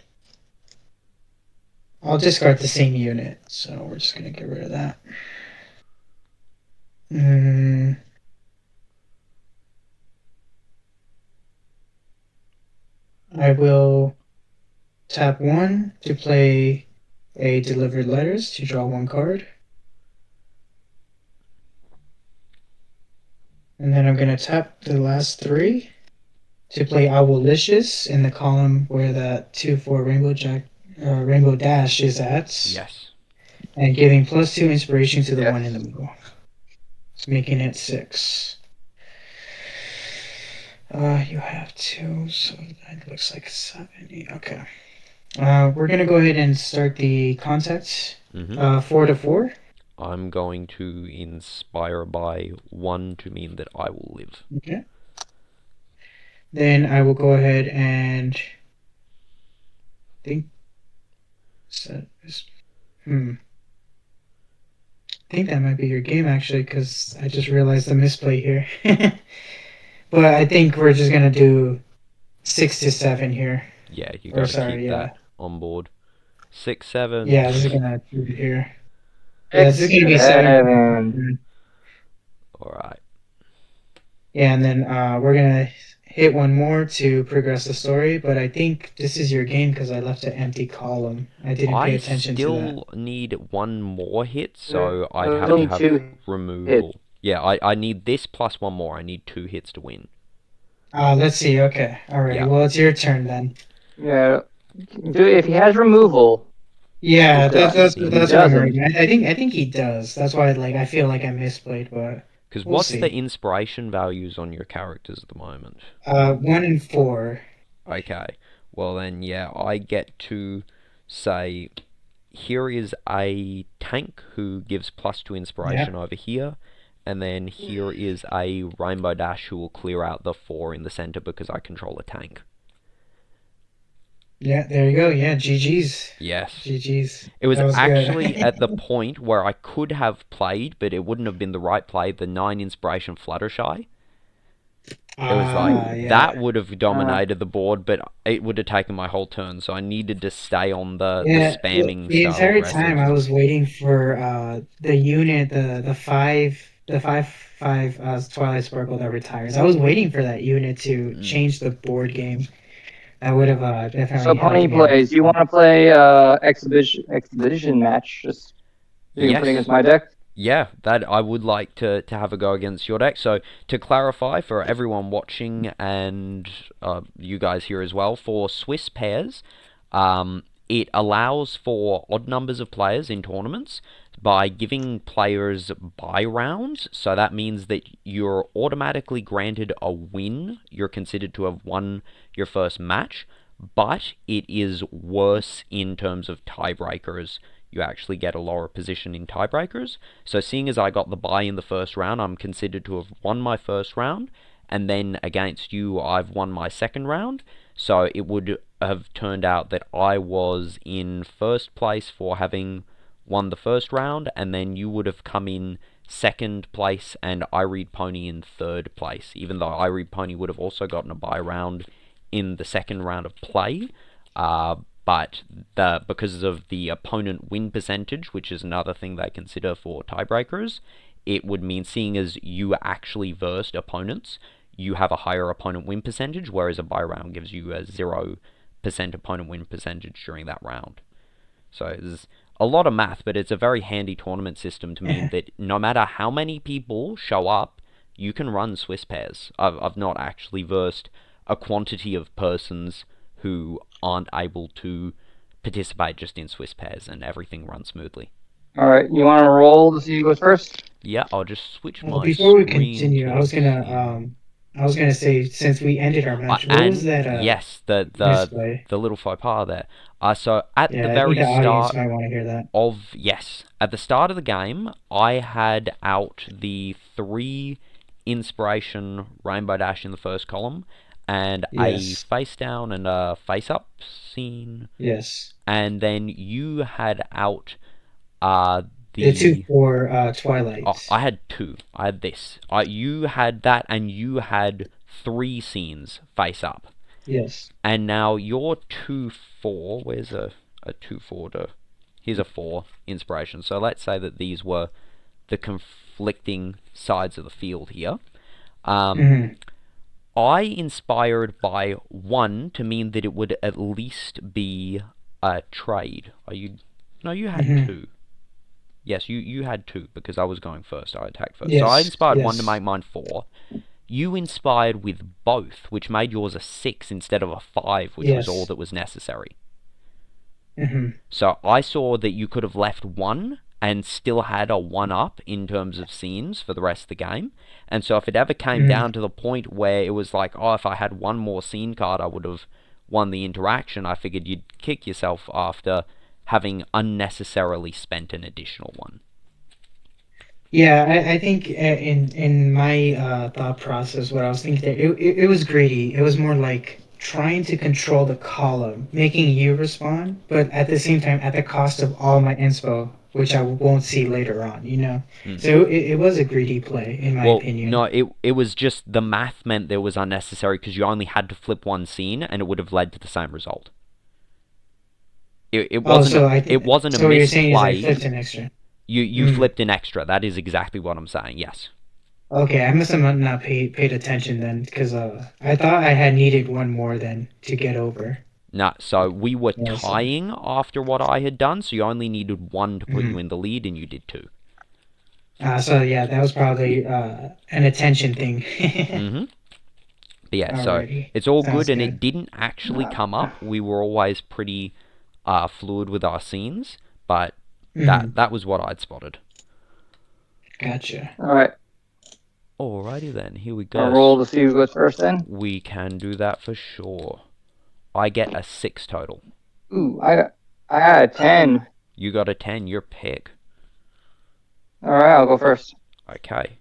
I'll discard the same unit, so we're just gonna get rid of that. I will tap 1 to play a Delivered Letters to draw 1 card. And then I'm going to tap the last 3 to play Owlicious in the column where that 2/4 Rainbow Dash is at. Yes. And giving +2 inspiration to the one in the middle. It's making it 6. You have 2, so that looks like 7. Okay. We're gonna go ahead and start the contact. 4 to 4. I'm going to inspire by 1 to mean that I will live. Okay. Then I will go ahead and think. I think that might be your game actually, because I just realized the misplay here. But I think we're just gonna do 6 to 7 here. Yeah, you gotta keep that on board. 6, 7. Yeah, this is gonna do it here. Yeah, this is gonna be 7. Alright. Yeah, and then we're gonna hit one more to progress the story, but I think this is your game because I left an empty column. I didn't pay attention to that. I still need 1 more hit, so I'd have to have 2 removal. Yeah, I need this plus 1 more. I need 2 hits to win. Let's see. Okay, all right. Yeah. Well, it's your turn then. Yeah. If he has removal. Yeah, that's what I'm worried. I think he does. That's why I feel like I misplayed, but because we'll what's see. the inspiration values on your characters at the moment? 1 and 4. Okay. Well then, yeah, I get to say, here is a tank who gives +2 inspiration over here, and then here is a Rainbow Dash who will clear out the 4 in the center because I control a tank. Yeah, there you go. Yeah, GG's. Yes. GG's. It was actually at the point where I could have played, but it wouldn't have been the right play, the 9 inspiration Fluttershy. It was like, that would have dominated the board, but it would have taken my whole turn, so I needed to stay on the spamming the style entire aggressive. time I was waiting for the unit, the 5/5 Twilight Sparkle that retires. I was waiting for that unit to change the board game. That would have definitely. So Pony plays. You want to play expedition match? Just you can play against my deck. Yeah, that I would like to have a go against your deck. So to clarify for everyone watching and you guys here as well, for Swiss pairs, it allows for odd numbers of players in tournaments by giving players bye rounds. So that means that you're automatically granted a win. You're considered to have won your first match, but it is worse in terms of tiebreakers. You actually get a lower position in tiebreakers. So seeing as I got the bye in the first round, I'm considered to have won my first round, and then against you, I've won my second round. So it would have turned out that I was in first place for having won the first round, and then you would have come in second place and Ireadpony in third place, even though Ireadpony would have also gotten a bye round in the second round of play. But because of the opponent win percentage, which is another thing they consider for tiebreakers, it would mean, seeing as you actually versed opponents, you have a higher opponent win percentage, whereas a bye round gives you a 0% opponent win percentage during that round. So there's a lot of math, but it's a very handy tournament system to mean that no matter how many people show up, you can run Swiss pairs. I've not actually versed a quantity of persons who aren't able to participate just in Swiss pairs, and everything runs smoothly. All right, you want to roll to see who goes first? Yeah, I'll just switch Well, my before we screen continue, to I was gonna say, since we ended our match, what was and that yes, misplay? the little faux pas there. So at the Yeah, I think very the audience start might want to hear that. at the start of the game, I had out the 3 inspiration rainbow dash in the first column, and a Yes, face down and a face up scene, yes. and then you had out uh The two the for oh, Twilight. I had 2. I had this. You had that, and you had 3 scenes face up. Yes. And now your 2-4, where's a 2-4 to... Here's a 4 inspiration. So let's say that these were the conflicting sides of the field here. Mm-hmm. I inspired by 1 to mean that it would at least be a trade. Are you... No, you had Mm-hmm. 2. Yes, you had 2, because I was going first. I attacked first. So I Yes. inspired 1 to Yes. make mine 4. You inspired with both, which made yours a 6 instead of a 5, which was all Yes. that was necessary. Mm-hmm. So I saw that you could have left 1 and still had a 1-up in terms of scenes for the rest of the game. And so if it ever came Mm-hmm. down to the point where it was like, oh, if I had 1 more scene card, I would have won the interaction, I figured you'd kick yourself after having unnecessarily spent an additional 1. Yeah, I think in my thought process, what I was thinking there, it was greedy. It was more like trying to control the column, making you respond, but at the same time, at the cost of all my inspo, which I won't see later on, you know? Hmm. So it was a greedy play, in my Well, no, opinion. it was just the math meant there was unnecessary because you only had to flip 1 scene and it would have led to the same result. It Oh, wasn't it wasn't a so what you're saying is I misplay. flipped an extra. You Mm. flipped an extra. That is exactly what I'm saying. Yes. Okay, I must have not paid attention then, because I thought I had needed one more then to get over. No, so we were Yeah, so. tying after what I had done, so you only needed 1 to put you Mhm. in the lead, and you did 2. So yeah, that was probably an attention thing. Mm-hmm. But yeah, so Alrighty, it's all good, sounds and it good. didn't actually come up. We were always pretty fluid with our scenes, but Mhm. that was what I'd spotted. Gotcha. All right, Alrighty then, here we I'll go. roll to see who goes first then. We can do that for sure. I get a 6 total. Ooh, I got a 10. You got a 10, you're pig. All right, I'll go first. Okay,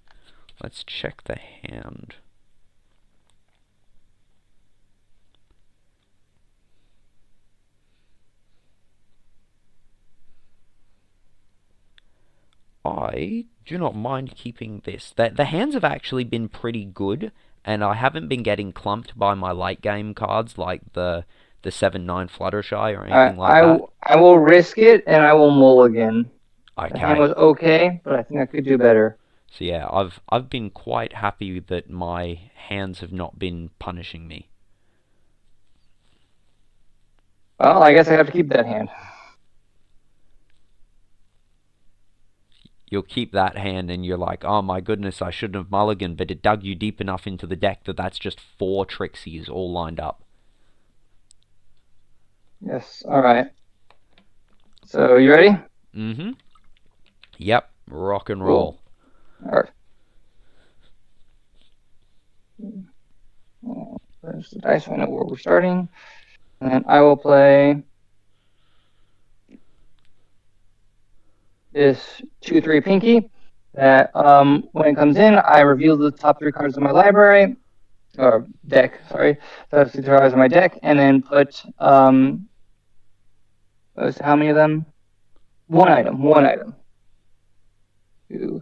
let's check the hand. I do not mind keeping this. The hands have actually been pretty good, and I haven't been getting clumped by my late game cards like the 7-9 Fluttershy or anything like that. I will risk it and I will mulligan. The hand Okay. was okay, but I think I could do better. So yeah, I've been quite happy that my hands have not been punishing me. Well, I guess I have to keep that hand. You'll keep that hand and you're like, oh my goodness, I shouldn't have mulliganed, but it dug you deep enough into the deck that that's just 4 Trixies all lined up. Yes, all right. So you ready? Mm-hmm. Yep. Rock and Cool. roll. Alright. There's the dice, so I know where we're starting. And then I will play this 2-3 Pinkie. That when it comes in, I reveal the top 3 cards of my library. Or deck, sorry. Top 3 cards of my deck, and then put how many of them? One item. 2,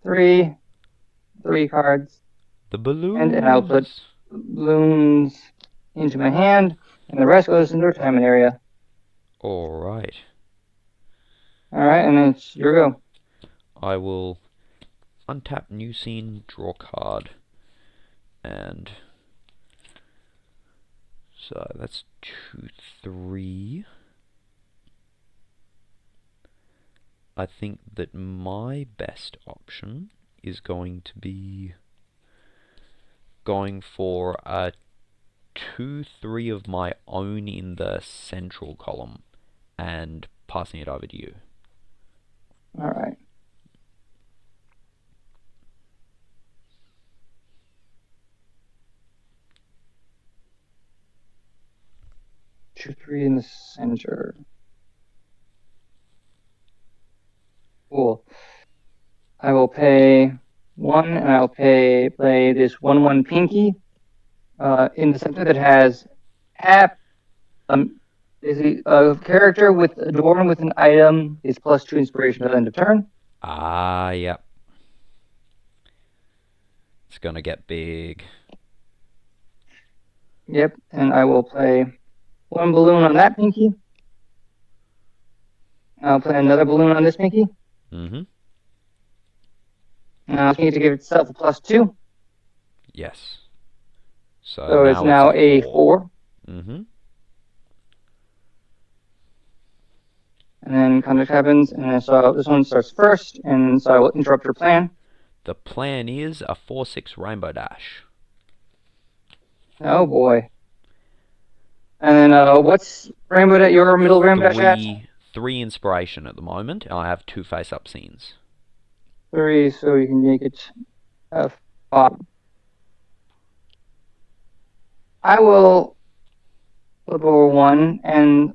3. 3 cards. The And I'll put balloons. balloons into my hand, and the rest goes into retirement area. Alright. Alright, and then it's your go. I will untap new scene, draw card, and so that's 2, 3. I think that my best option is going to be going for a 2, 3 of my own in the central column and passing it over to you. Alright. Two, 3 in the center. Cool. I will pay 1, and I'll play this 1/1 Pinkie in the center that has is a character with adorned with an item is +2 inspiration at the end of turn. Ah, yep. It's gonna get big. Yep, and I will play 1 balloon on that Pinkie. I'll play another balloon on this Pinkie. Mm-hmm. And I'll need to give itself a +2. Yes. So it's now a 4. Mm-hmm. And then contact happens, and then so this one starts first, and so I will interrupt your plan. The plan is a 4/6 rainbow dash. Oh boy. And then what's rainbow at your middle rainbow dash at? 3 inspiration at the moment, and I have 2 face-up scenes. 3, so you can make it 5. I will flip over 1 and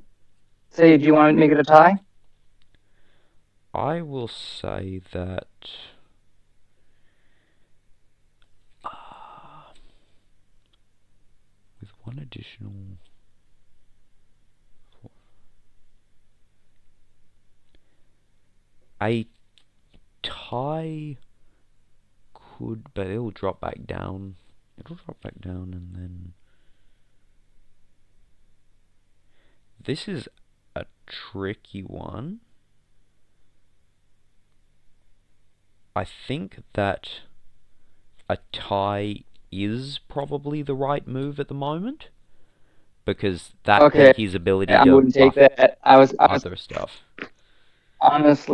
say, do you want to make it a tie? I will say that with 1 additional a tie could, but it'll drop back down. It'll drop back down, and then this is a tricky one. I think that a tie is probably the right move at the moment, because that Pinkie's ability I to wouldn't take buff that. other stuff. I was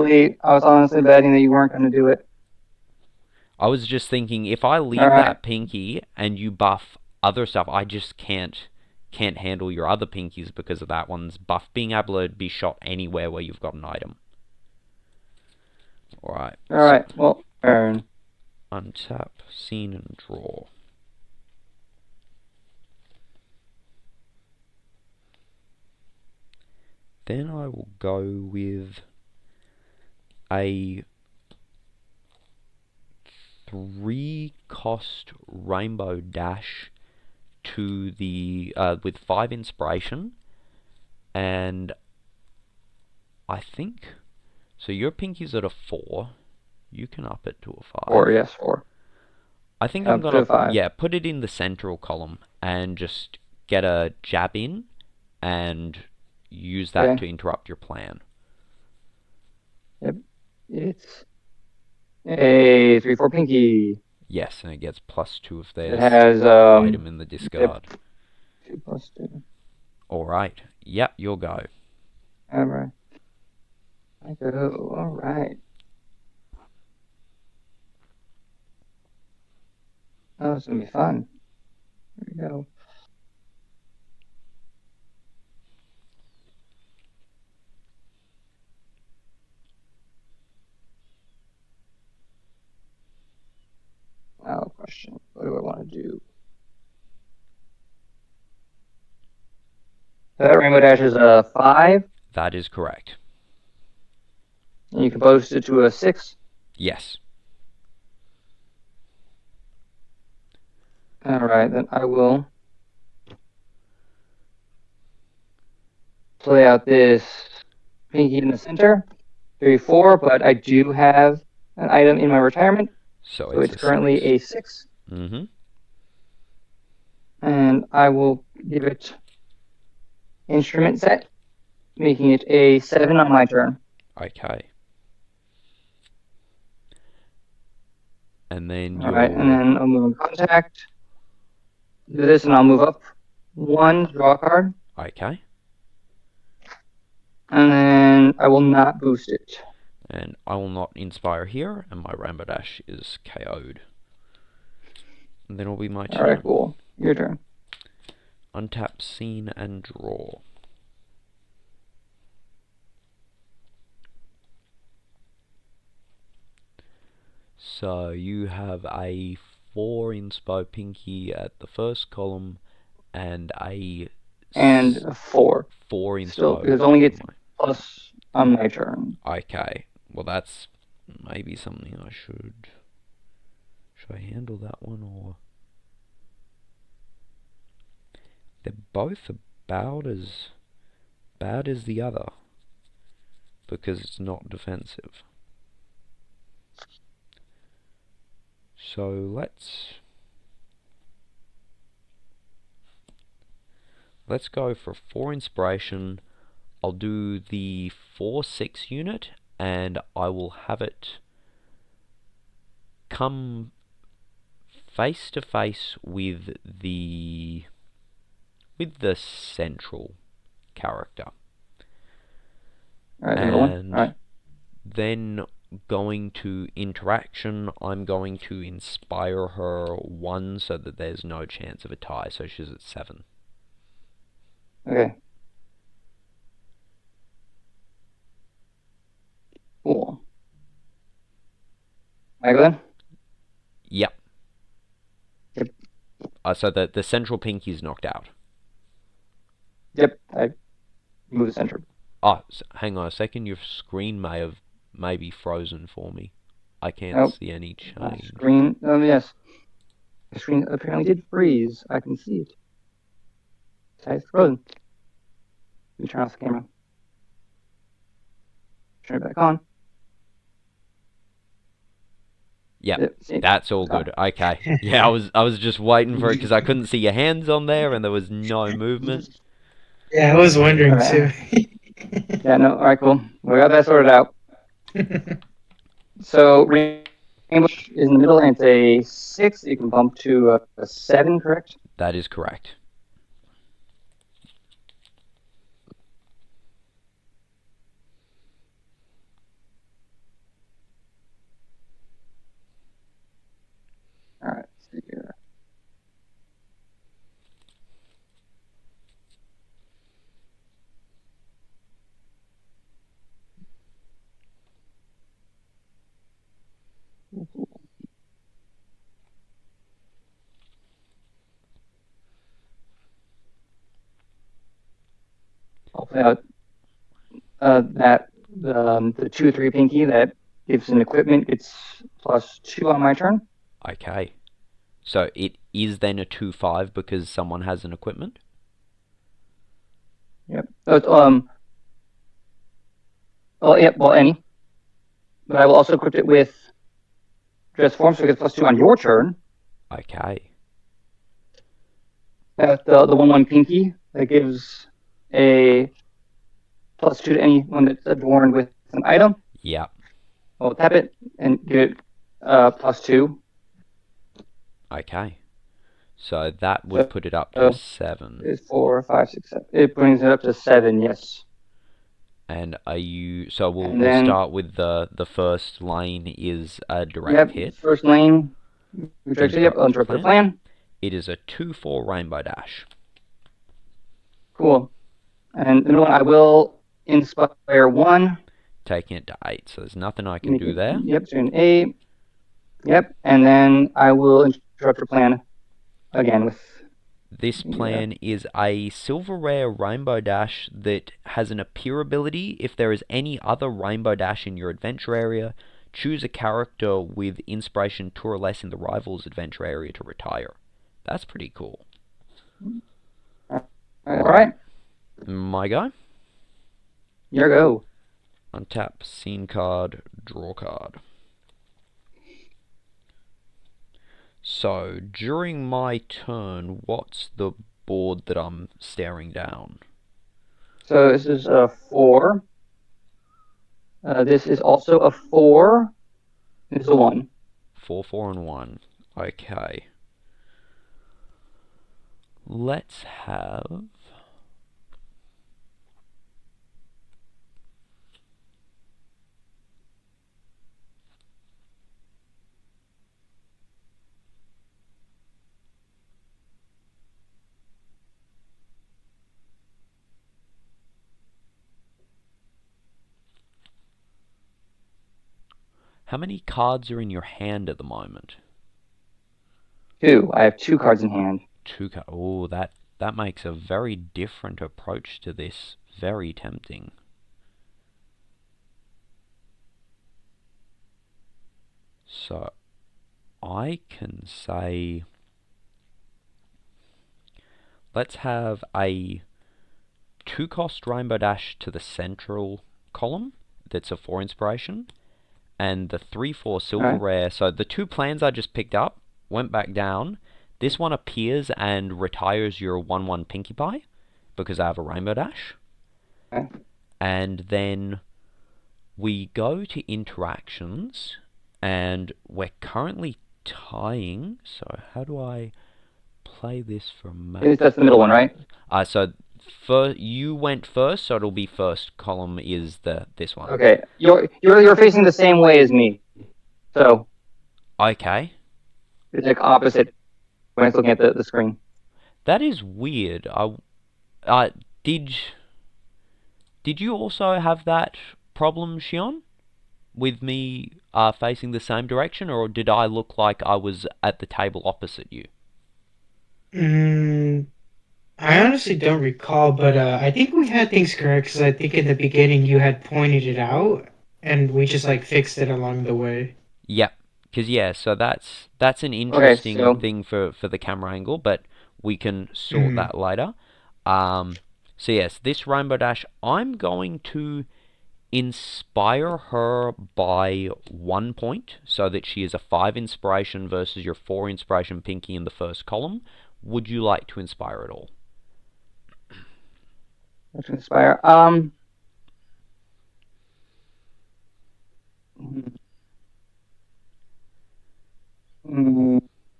honestly betting that you weren't going to do it. I was just thinking, if I leave Alright. that Pinkie and you buff other stuff, I just can't handle your other Pinkies because of that one's buff being able to be shot anywhere where you've got an item. Alright. Alright, so, well, turn. Untap, scene, and draw. Then I will go with a 3-cost rainbow dash to the with 5 inspiration, and I think so. Your Pinkie's at a 4. You can up it to a 5. 4, yes, 4. I think I'm gonna put it in the central column and just get a jab in and use that to interrupt your plan. Yep, it's a 3/4 Pinkie. Yes, and it gets +2 if there's it has item in the discard. 2 + 2. Alright. Yep, you'll go. Alright. I go. Alright. Oh, it's gonna be fun. Here we go. That Rainbow Dash is a 5. That is correct. And you can boost it to a 6. Yes. Alright, then I will play out this Pinkie in the center. 3-4, but I do have an item in my retirement. So So it's currently a 6. Mm-hmm. And I will give it instrument set, making it a 7 on my turn. Okay. And then Alright, and then I'll move in contact. Do this and I'll move up 1, draw a card. Okay. And then I will not boost it. And I will not inspire here, and my Rainbow Dash is KO'd. And then it'll be my turn. Alright, cool. Your turn. Untap, scene, and draw. So you have a 4 inspo Pinkie at the first column, and a 4. 4 inspo. Still, because it only gets plus on my turn. Okay. Well, that's maybe something I should. Should I handle that one, or? They're both about as bad as the other, because it's not defensive. So let's go for 4 inspiration. I'll do the 4/6 unit, and I will have it come face to face with the central character. Alright, the one. Alright. Then going to interaction, I'm going to inspire her 1 so that there's no chance of a tie, so she's at 7. Okay. Cool. I go then? Yep. Yep. So the central Pinkie's knocked out. Yep, I move the center. Oh, hang on a second. Your screen may be frozen for me. I can't see any change. Screen, yes. The screen apparently did freeze. I can see it. It's frozen. Let me turn off the camera. Turn it back on. Yep, that's all good. Okay. Yeah, I was just waiting for it because I couldn't see your hands on there and there was no movement. Yeah, I was wondering too. Yeah, no, alright, cool. We got that sorted out. So, Rainbow is in the middle and it's a 6. You can bump to a 7, correct? That is correct. Alright, let's see here. I'll play out the 2/3 Pinkie that gives an equipment. It's +2 on my turn. Okay. So it is then a 2/5 because someone has an equipment? Yep. Well, any. But I will also equip it with dress form, so it gets +2 on your turn. Okay. The 1/1 Pinkie that gives a +2 to anyone that's adorned with an item. Yep. I'll tap it and give it +2. Okay. So that would put it up to 7. It's 4, 5, 6, 7. It brings it up to 7, yes. And are you... So we'll start with the first lane is a direct hit. First lane. Interrupt the plan. It is a 2/4 Rainbow Dash. Cool. And the middle one, I will inspire 1. Taking it to 8, so there's nothing I can do there. Yep, so an 8. Yep, and then I will interrupt your plan again with This Yeah. plan is a silver rare Rainbow Dash that has an appear ability. If there is any other Rainbow Dash in your adventure area, choose a character with inspiration 2 or less in the rival's adventure area to retire. That's pretty cool. Alright. My guy. Your go. Untap, scene card, draw card. So, during my turn, what's the board that I'm staring down? So this is a 4. This is also a 4. This is a 1. 4, 4, and 1. Okay. Let's have... How many cards are in your hand at the moment? 2. I have 2 cards in hand. 2 cards. Oh, that makes a very different approach to this. Very tempting. So, I can say... Let's have a 2-cost Rainbow Dash to the central column. That's a 4 inspiration. And the 3/4 silver rare. So the 2 plans I just picked up went back down. This one appears and retires your 1/1 Pinkie Pie because I have a Rainbow Dash. Okay. And then we go to interactions, and we're currently tying. So how do I play this for Matt? That's the middle one, right? So you went first, so it'll be first column is this one. Okay. You're facing the same way as me. So Okay. it's like opposite when it's looking at the screen. That is weird. Did you also have that problem, Shion, with me facing the same direction, or did I look like I was at the table opposite you? I honestly don't recall, but I think we had things correct because I think in the beginning you had pointed it out, and we just like fixed it along the way. Yep. Because so that's an Okay, interesting so thing for the camera angle, but we can sort Mhm. that later. So yes, this Rainbow Dash, I'm going to inspire her by 1 point so that she is a 5 inspiration versus your 4 inspiration Pinkie in the first column. Would you like to inspire at all? let's inspire.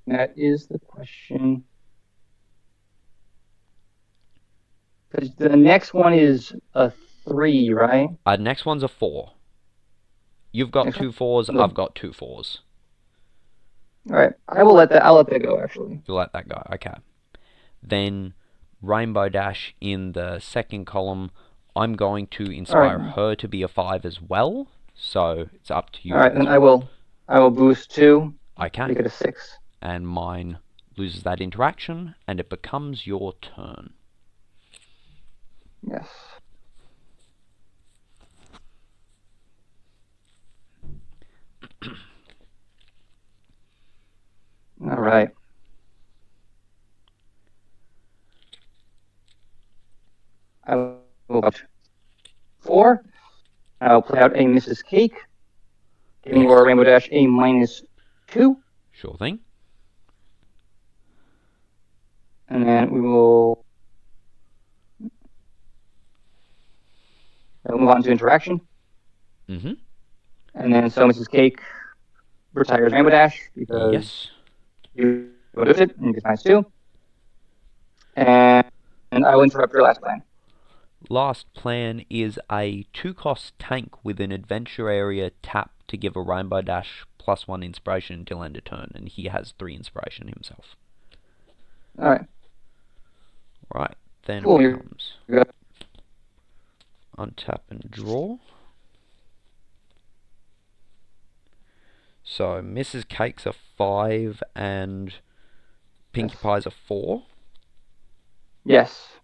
That is the question. Because the next one is a 3, right? Next one's a 4. You've got Next 2 one? 4s, No. I've got 2 4s. All right. I'll let that go, actually. You'll let that go, okay. Then Rainbow Dash in the second column, I'm going to inspire her to be a 5 as well. So it's up to you. All right, then I will boost 2. Okay. Make it a 6. And mine loses that interaction, and it becomes your turn. Yes. All right. I will put 4. I'll play out a Mrs. Cake, giving Yes. your Rainbow Dash a -2. Sure thing. And then we will move on to interaction. Mm-hmm. And then so Mrs. Cake retires Rainbow Dash because Yes. you boost it and gets -2. And I will interrupt your last plan. Last plan is a 2-cost tank with an adventure area tap to give a Rainbow Dash +1 inspiration until end of turn, and he has 3 inspiration himself. All right. Right, then Cool. it becomes untap and draw. So Mrs. Cake's a 5 and Pinkie Yes. Pie's a 4. Yes.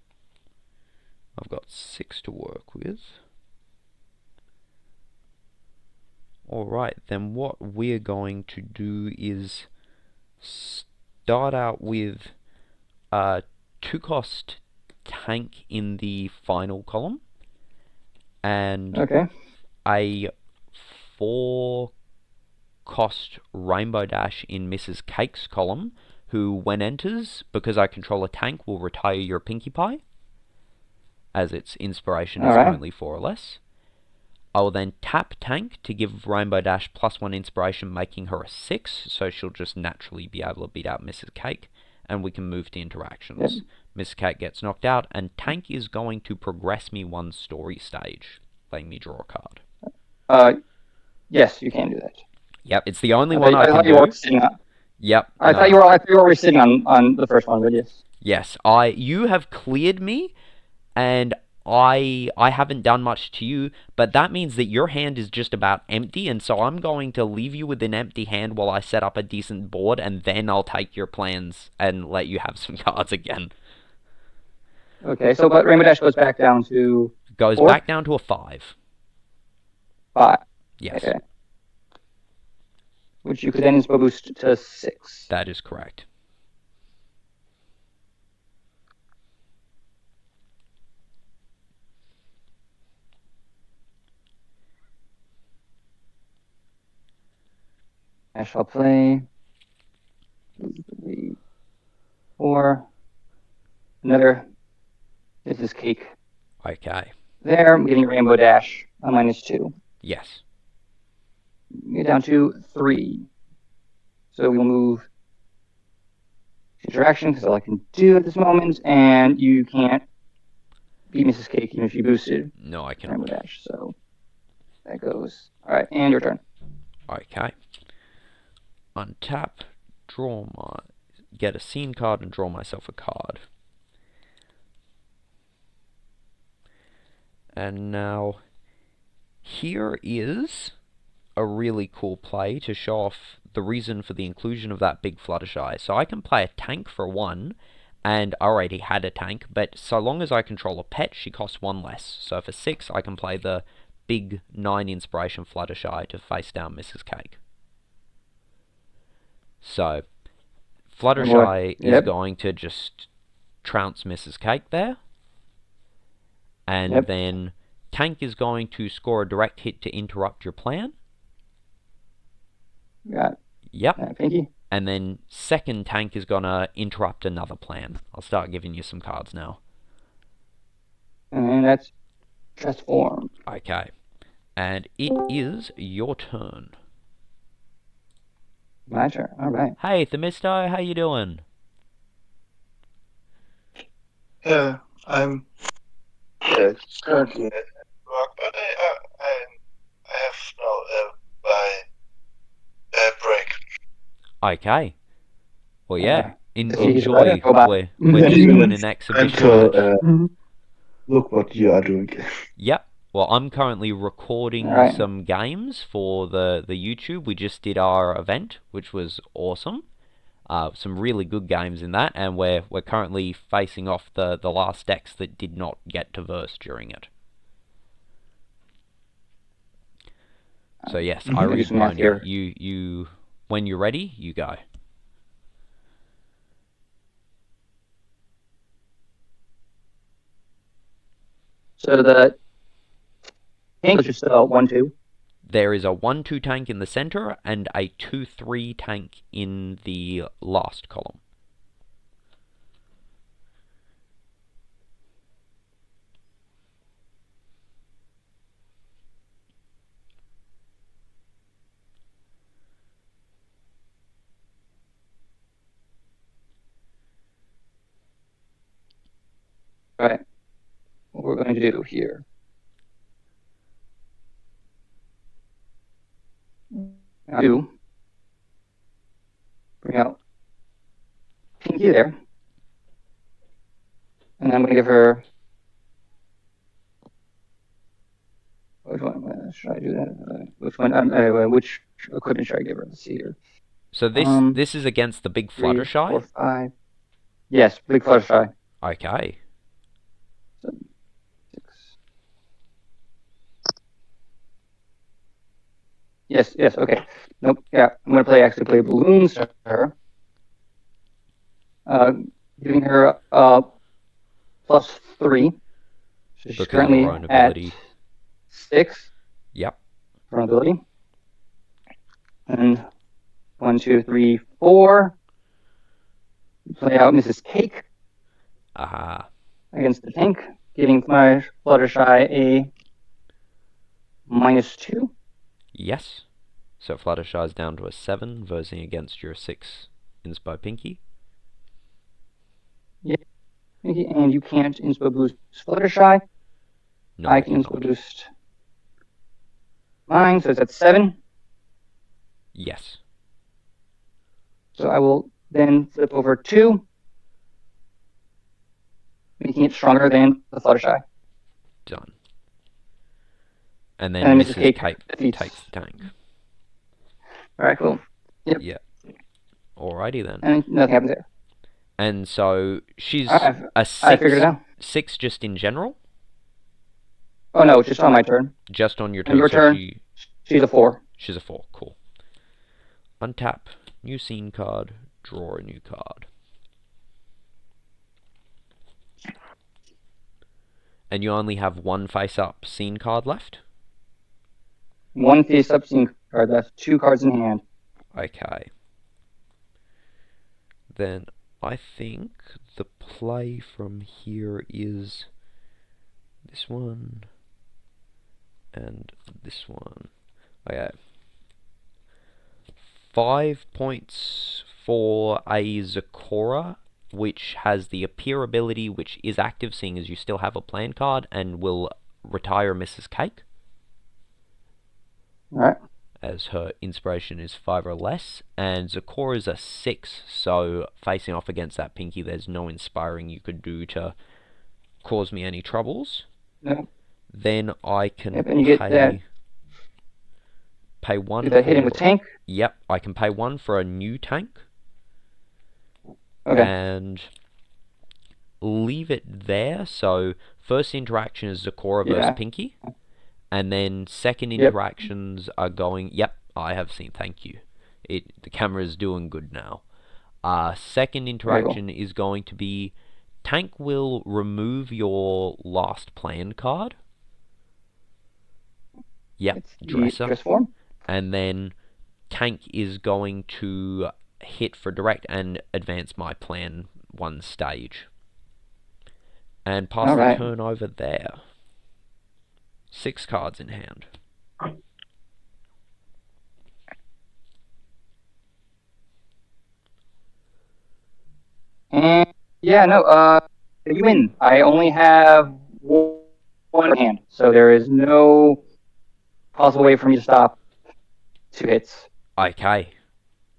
I've got 6 to work with. Alright, then what we're going to do is start out with a 2-cost tank in the final column and Okay. a 4-cost Rainbow Dash in Mrs. Cake's column, who, when enters, because I control a tank, will retire your Pinkie Pie, as its inspiration is currently 4 or less. I will then tap tank to give Rainbow Dash +1 inspiration, making her a 6, so she'll just naturally be able to beat out Mrs. Cake, and we can move to interactions. Yep. Mrs. Cake gets knocked out, and tank is going to progress me 1 story stage, letting me draw a card. Yes, you can do that. Yep, it's the only one I can thought you do. were sitting on. Yep. I thought you were sitting on the first one, but yes. Yes, you have cleared me, and I haven't done much to you, but that means that your hand is just about empty, and so I'm going to leave you with an empty hand while I set up a decent board, and then I'll take your plans and let you have some cards again. Okay, so but Rainbow Dash goes back down to... Goes 4? back down to a 5. 5. Yes. Okay. Which you could then inspo boost to 6. That is correct. I shall play 3, 4. Another. This is Cake. Okay. There, I'm getting Rainbow Dash on -2. Yes. Get down to 3. So we'll move interaction, because all I can do at this moment, and you can't beat Mrs. Cake even if you boosted No, I Rainbow cannot. Dash. So that goes. Alright, and your turn. Okay. Untap, get a scene card and draw myself a card. And now, here is a really cool play to show off the reason for the inclusion of that big Fluttershy. So I can play a tank for 1, and I already had a tank, but so long as I control a pet, she costs 1 less. So for 6, I can play the big 9 inspiration Fluttershy to face down Mrs. Cake. So, Fluttershy is going to just trounce Mrs. Cake there. And then tank is going to score a direct hit to interrupt your plan. Got it. Yep. Pinkie. And then second tank is going to interrupt another plan. I'll start giving you some cards now. And that's transform. Okay. And it is your turn. My turn. Alright. Hey, Themisto, how you doing? I'm currently at work, but I have now my break. Okay. Well, yeah. Enjoy. Enjoy. We're just doing an exhibition match. Look what you are doing. Yep. Well, I'm currently recording some games for the YouTube. We just did our event, which was awesome. Some really good games in that, and we're currently facing off the last decks that did not get to verse during it. So yes, Ireadpony, you when you're ready, you go. So the tank is just 1-2. There is a 1-2 tank in the center and a 2-3 tank in the last column. Right. What we're going to do here. Bring out Pinkie there. And I'm going to give her... Which one? Should I do that? Which one? Anyway, which equipment should I give her? Let's see here. So this is against the big 3, Fluttershy? 4, 5. Yes, big Fluttershy. Okay. 6. Yes, okay. Nope, yeah, I'm going to actually play balloons to her. Giving her +3. So she's Because of currently her own at ability. 6 Yep. for ability. And 1, 2, 3, 4. Play out Mrs. Cake Aha. against the tank, giving my Fluttershy a -2. Yes. So Fluttershy's down to a 7, versing against your 6 Inspo Pinkie. Yeah, and you can't Inspo Boost Fluttershy. No, I I can Inspo cannot. Boost mine, so it's at 7. Yes. So I will then flip over 2, making it stronger than the Fluttershy. Done. And then And Mrs. Mrs. Cake Cake takes the tank. Alright, cool. Yep. Yeah. Alrighty then. And nothing happens there. And so she's I a figured it out. 6 just in general? Oh no, just on my turn. Just on your turn. On your so turn, she's a 4. She's a 4. Cool. Untap. New scene card. Draw a new card. And you only have one face-up scene card left? 1 face-up scene card left. 2 cards in hand. Okay. Then I think the play from here is this one and this one. Okay. 5 points for a Zecora, which has the appear ability, which is active, seeing as you still have a plan card, and will retire Mrs. Cake. Alright. As her inspiration is 5 or less, and Zecora's a 6, so facing off against that Pinkie, there's no inspiring you could do to cause me any troubles. No. Then I can and you get that. Pay 1 Do that for... hitting with tank? Yep, I can pay 1 for a new tank. Okay. And leave it there. So first interaction is Zecora versus Pinkie. And then second interactions are going... Yep, I have seen. Thank you. The camera is doing good now. Second interaction is going to be... Tank will remove your last plan card. Yep, Dresser. Form. And then Tank is going to hit for direct and advance my plan 1 stage. And pass the turn over there. 6 cards in hand. And yeah, no, you win. I only have 1 hand, so there is no possible way for me to stop 2 hits. Okay.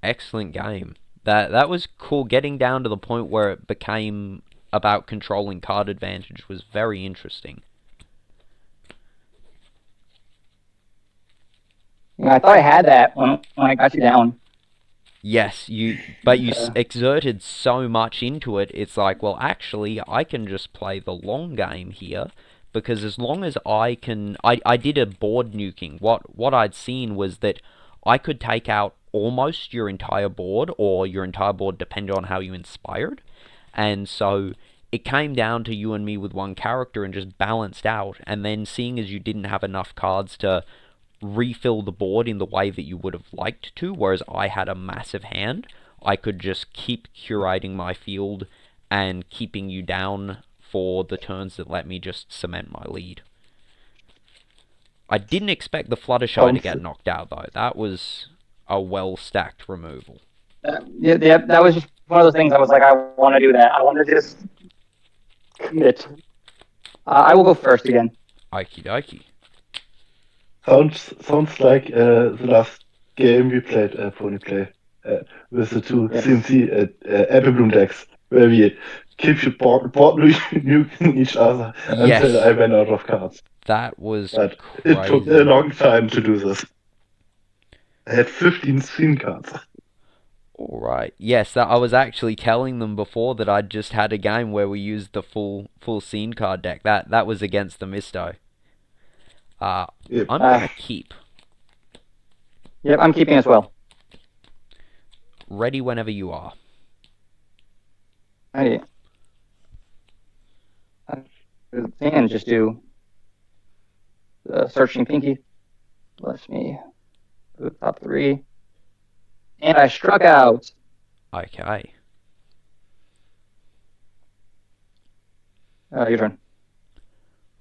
Excellent game. That was cool. Getting down to the point where it became about controlling card advantage was very interesting. Yeah, I thought I had that when I got you down. Yes, you exerted so much into it, it's like, well, actually, I can just play the long game here, because as long as I can... I did a board nuking. What I'd seen was that I could take out almost your entire board, or your entire board depended on how you inspired, and so it came down to you and me with one character and just balanced out, and then seeing as you didn't have enough cards to refill the board in the way that you would have liked to, whereas I had a massive hand, I could just keep curating my field and keeping you down for the turns that let me just cement my lead. I didn't expect the Fluttershy to get knocked out, though. That was a well-stacked removal. Yeah, that was just one of those things I was like, I want to do that. I want to just commit. I will go first again. Okie dokie. Sounds like the last game we played, Pony Play, with the 2 CNC Apple Bloom decks, where we keep board nuking each other until I ran out of cards. That was But crazy. it took a long time to do this. I had 15 scene cards. Alright. Yes, I was actually telling them before that I'd just had a game where we used the full scene card deck. That was against the Misto. Yep. I'm gonna keep. Yep, I'm keeping as well. Ready whenever you are. Alrighty. And just do searching Pinkie. Let me do the top 3. And I struck out. Okay. Your turn.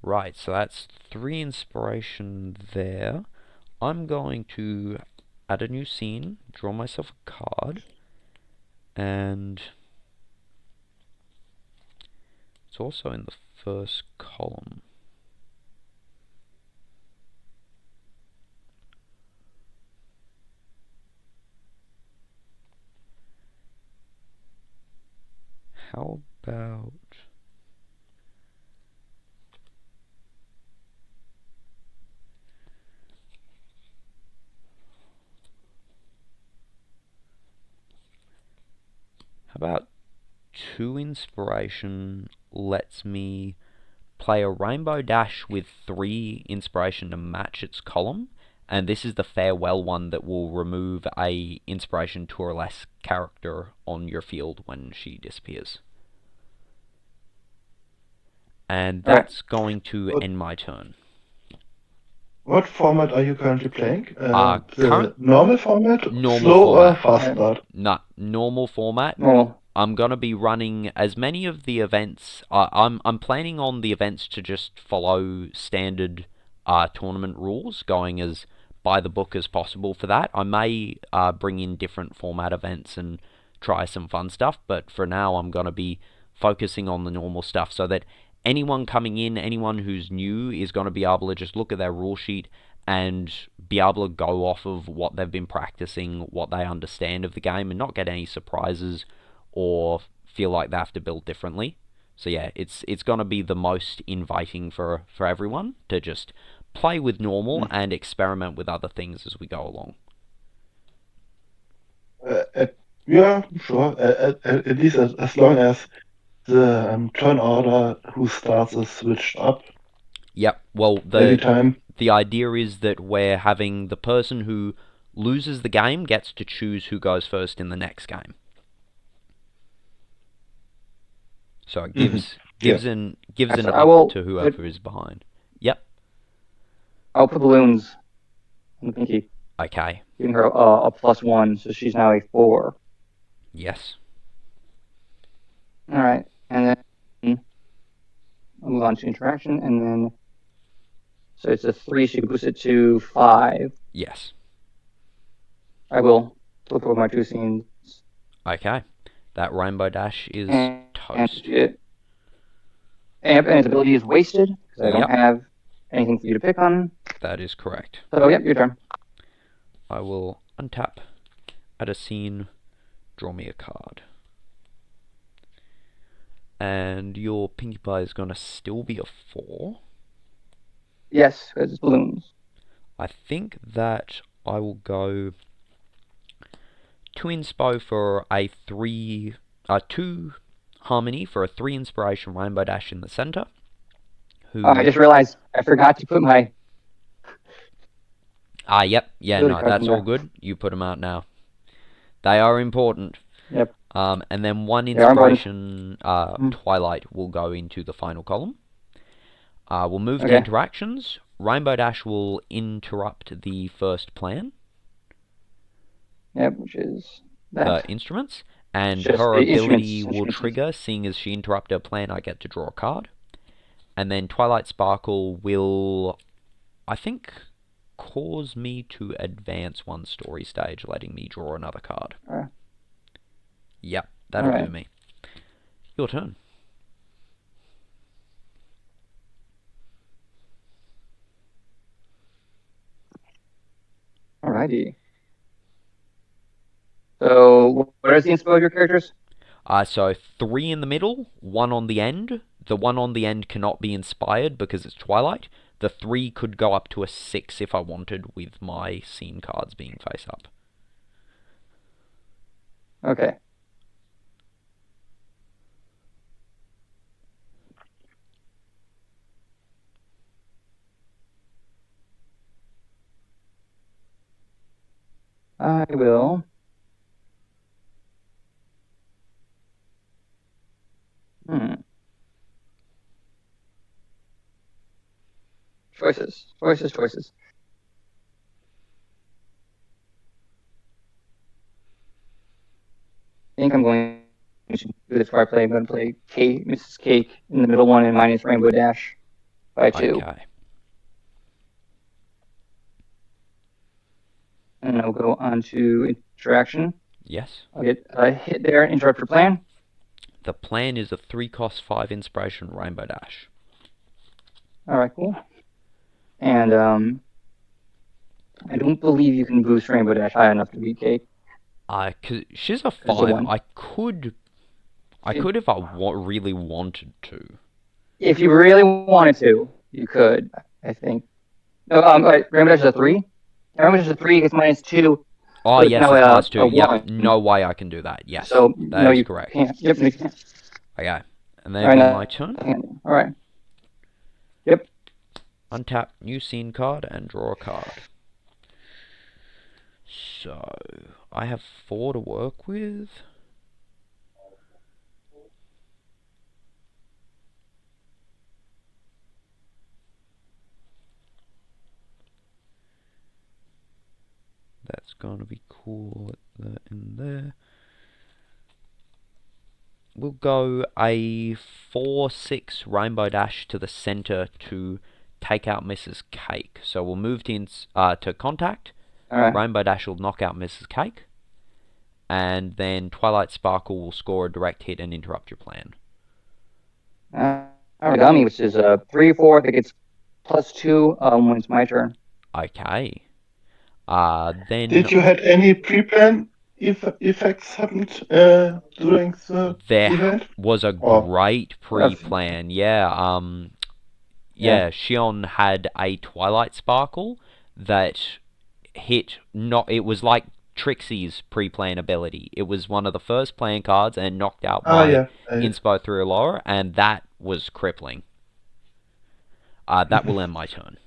Right, so that's 3 inspiration there. I'm going to add a new scene, draw myself a card, and it's also in the first column. How about... How about 2 inspiration lets me play a Rainbow Dash with 3 inspiration to match its column, and this is the farewell one that will remove a inspiration 2 or less character on your field when she disappears. And that's going to end my turn. What format are you currently playing? The Current normal format, normal slow format. or fast start? Nah, normal format. Normal. I'm gonna be running as many of the events. I'm planning on the events to just follow standard tournament rules, going as by the book as possible for that. I may bring in different format events and try some fun stuff, but for now I'm gonna be focusing on the normal stuff so that anyone coming in, anyone who's new, is gonna be able to just look at their rule sheet and be able to go off of what they've been practicing, what they understand of the game, and not get any surprises or feel like they have to build differently. So yeah, it's gonna be the most inviting for everyone to just play with normal and experiment with other things as we go along. Yeah, sure. At least as long as the turn order who starts is switched up Yep. Well, every time. the idea is that we're having the person who loses the game gets to choose who goes first in the next game. So it gives an up to whoever is behind. Yep. I'll put balloons on the Pinkie, Okay. giving her a +1, so she's now a 4. Yes. All right, and then I'll move on to interaction, and then so it's a 3, so you can boost it to 5. Yes. I will flip over my 2 scenes. Okay. That Rainbow Dash is toast. And its ability is wasted, because I don't have anything for you to pick on. That is correct. So, yep, your turn. I will untap, add a scene, draw me a card. And your Pinkie Pie is going to still be a 4. Yes, because it's balloons. I think that I will go 2 inspo for a 2 harmony for a 3 inspiration Rainbow Dash in the center. I just realized I forgot to put my... Yep. Yeah, no, that's all good. You put them out now. They are important. Yep. And then 1 inspiration Twilight will go into the final column. We'll move to interactions. Rainbow Dash will interrupt the first plan. Yep, which is that. The instruments. And Just her the ability will instruments. trigger, seeing as she interrupted a plan, I get to draw a card. And then Twilight Sparkle will, I think, cause me to advance 1 story stage, letting me draw another card. Yep, that'll do me. Your turn. Alrighty. So, what is the inspo of your characters? So 3 in the middle, 1 on the end. The 1 on the end cannot be inspired because it's Twilight. The 3 could go up to a 6 if I wanted, with my scene cards being face up. Okay. I will. Choices. I think I'm going to do this where I'm going to play Mrs. Cake in the middle one and minus Rainbow Dash by 2. Okay. And I'll go on to interaction. Yes. I'll get a hit there, interrupt your plan. The plan is a 3-cost 5 inspiration Rainbow Dash. Alright, cool. And I don't believe you can boost Rainbow Dash high enough to beat Cake. Cause she's a There's a 5. one. I could if I really wanted to. If you really wanted to, you could, I think. No, Rainbow Dash is a 3? Rainbow Dash is a 3 against minus 2. Oh, So it's yes, now it's a -2. Yep, 1. no way I can do that. Yes, So, that no, is you correct. can't. Yep, no, you can't. Okay, and Alright, then now, my turn. Alright. Yep. Untap new scene card and draw a card. So, I have 4 to work with. That's gonna be cool in there. We'll go a 4/6 Rainbow Dash to the center to take out Mrs. Cake. So we'll move to contact. Alright. Rainbow Dash will knock out Mrs. Cake. And then Twilight Sparkle will score a direct hit and interrupt your plan. Dummy, which is a 3/4 that gets +2 when it's my turn. Okay. Then Did you had any pre-plan effects happened during the there event? was a Or- great pre-plan. Yeah. Yeah. Shion had a Twilight Sparkle that hit. It was like Trixie's pre-plan ability. It was one of the first plan cards and knocked out my inspo through Laura, and that was crippling. That will end my turn.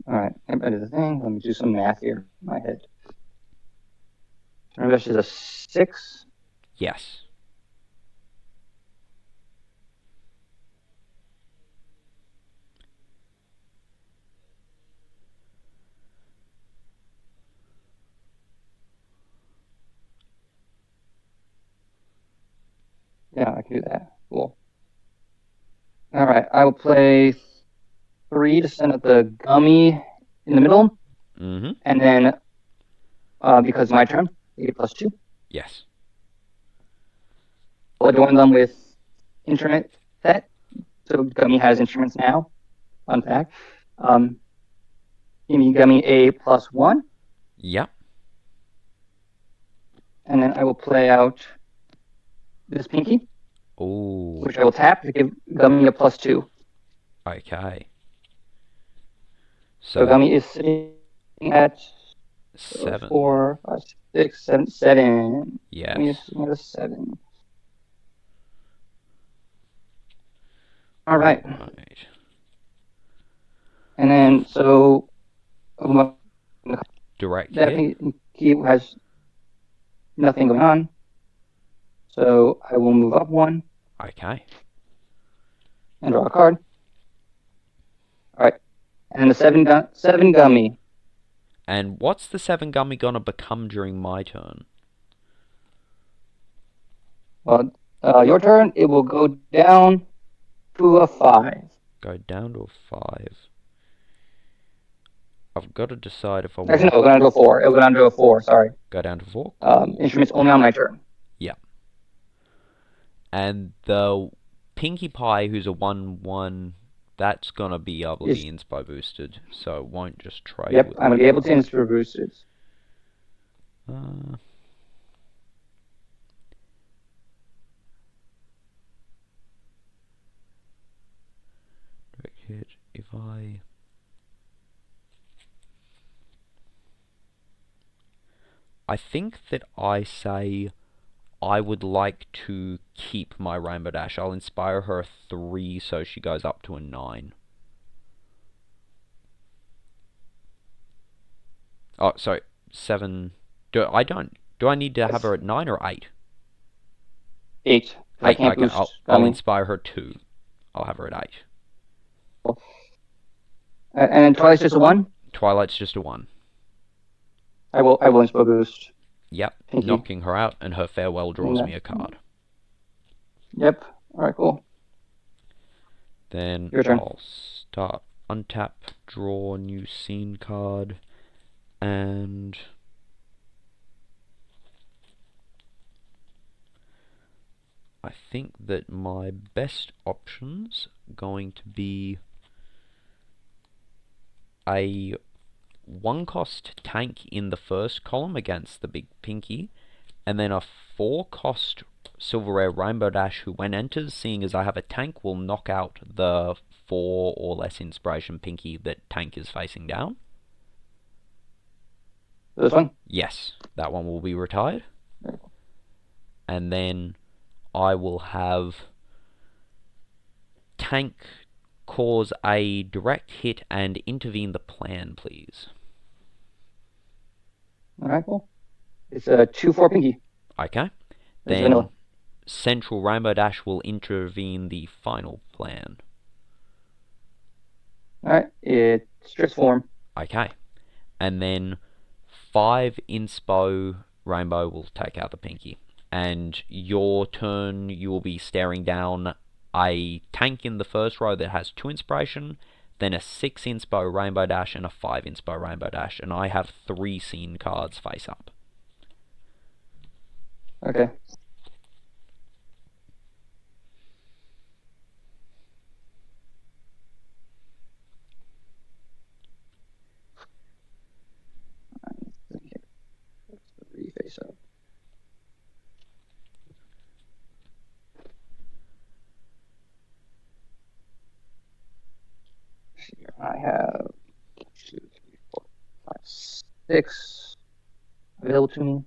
Alright, I did the thing. Let me do some math here in my head. Rainbow Dash is a 6. Yes. Yeah, I can do that. Cool. Alright, I will play 3 to send out the gummy in the middle. Mm-hmm. And then, because my turn, you get +2. Yes. I'll join them with internet set. So gummy has instruments now. Fun fact. Give me gummy a +1. Yep. And then I will play out this Pinkie, Ooh. which I will tap to give gummy a +2. Okay. So gummy is sitting at 7. 4, 5, 6, 7, 7. Yes. Gummy is sitting at a 7. All right. And then so Direct that hit. Pinkie has nothing going on. So I will move up 1. Okay. And draw a card. All right. And the 7 gummy. And what's the 7 gummy gonna become during my turn? Well, your turn. It will go down to a 5. Go down to a 5. I've got to decide if I want. Actually, no, it'll go down to a 4. It'll go down to a 4. Sorry. Go down to 4. Instruments only on my turn. Yeah. And the Pinkie Pie, who's a 1/1, that's gonna be able to be inspo boosted, so it won't just trade. Yep, with I'm gonna be able to inspo boost it. Direct hit. If I I think that I say I would like to keep my Rainbow Dash. I'll inspire her a 3 so she goes up to a 9. Oh, sorry, 7. Do I need to have her at 9 or 8? 8. I 8, can't okay, boost. I'll inspire her 2. I'll have her at 8. And then Twilight's just a 1? Twilight's just a 1. I will inspo boost. Yep, Pinkie. knocking her out, and her farewell draws me a card. Yep. Alright, cool. Then Your turn. I'll start untap, draw new scene card, and I think that my best options going to be a 1-cost tank in the first column against the big Pinkie, and then a 4-cost Silver Rare Rainbow Dash who, when enters, seeing as I have a tank, will knock out the 4 or less inspiration Pinkie that tank is facing down. This one? Yes, that one will be retired. And then I will have tank cause a direct hit and intervene the plan, please. Alright, cool. It's a 2/4 Pinkie. Okay. There's Then vanilla. Central Rainbow Dash will intervene the final plan. Alright, it's strict form. Okay. And then 5 Inspo Rainbow will take out the Pinkie. And your turn, you will be staring down a tank in the first row that has 2 inspiration, then a 6 Inspo Rainbow Dash, and a 5 Inspo Rainbow Dash. And I have 3 scene cards face up. Okay. Face up. I have 2, 3, 4, 5, 6 available to me.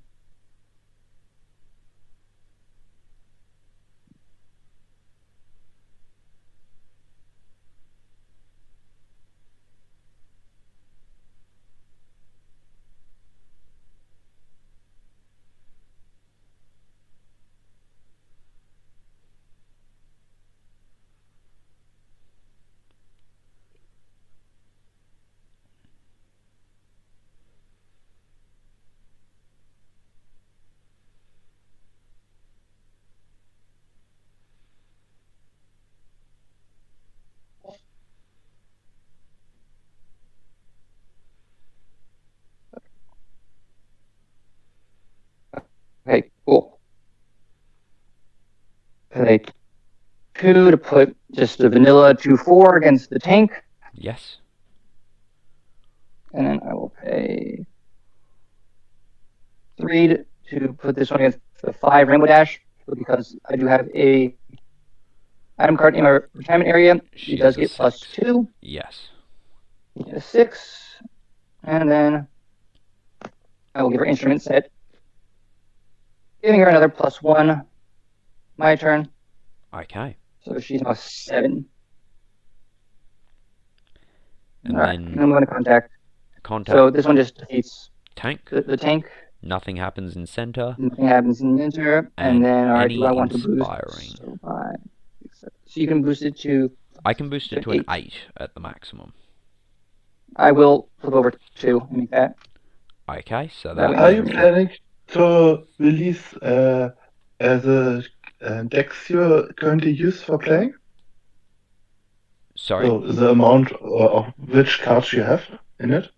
Okay, cool. Play 2 to put just a vanilla 2/4 against the tank. Yes. And then I will pay 3 to put this one against the 5 Rainbow Dash, because I do have a item card in my retirement area. She It does is a get 6. +2. Yes. A 6. And then I will give her instrument set, giving her another +1. My turn. Okay. So she's now 7. And Alright, then and I'm going to contact. contact So this one just defeats tank. the tank. Nothing happens in center. Nothing happens in enter. And And then, alright, any do I want to inspiring. boost? So 5, 6, 7. So you can boost it to. I can boost it to an 8 at the maximum. I will flip over 2 and make that. Okay, so That that way- Are you means planning to release as a decks you currently use for playing? sorry, So the amount of which cards you have in it?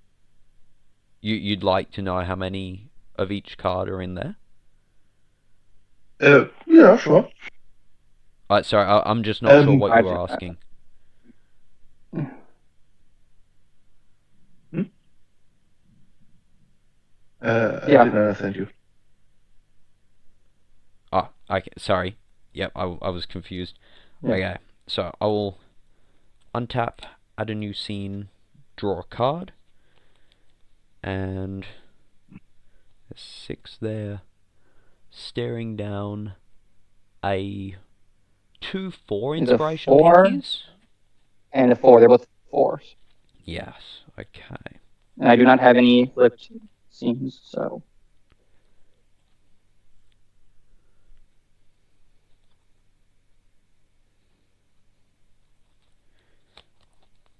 you'd like to know how many of each card are in there? Yeah, sure. Sorry, I'm just not sure what you were I've- asking. I Yeah. didn't understand you. Oh, okay, sorry. Yep, I was confused. Yeah. Okay, so I will untap, add a new scene, draw a card, and There's 6 there. Staring down a 2/4 There's a inspiration 4 pinkies. and a 4. They're both 4s. Yes, okay. And I do not have any flipped scenes, so.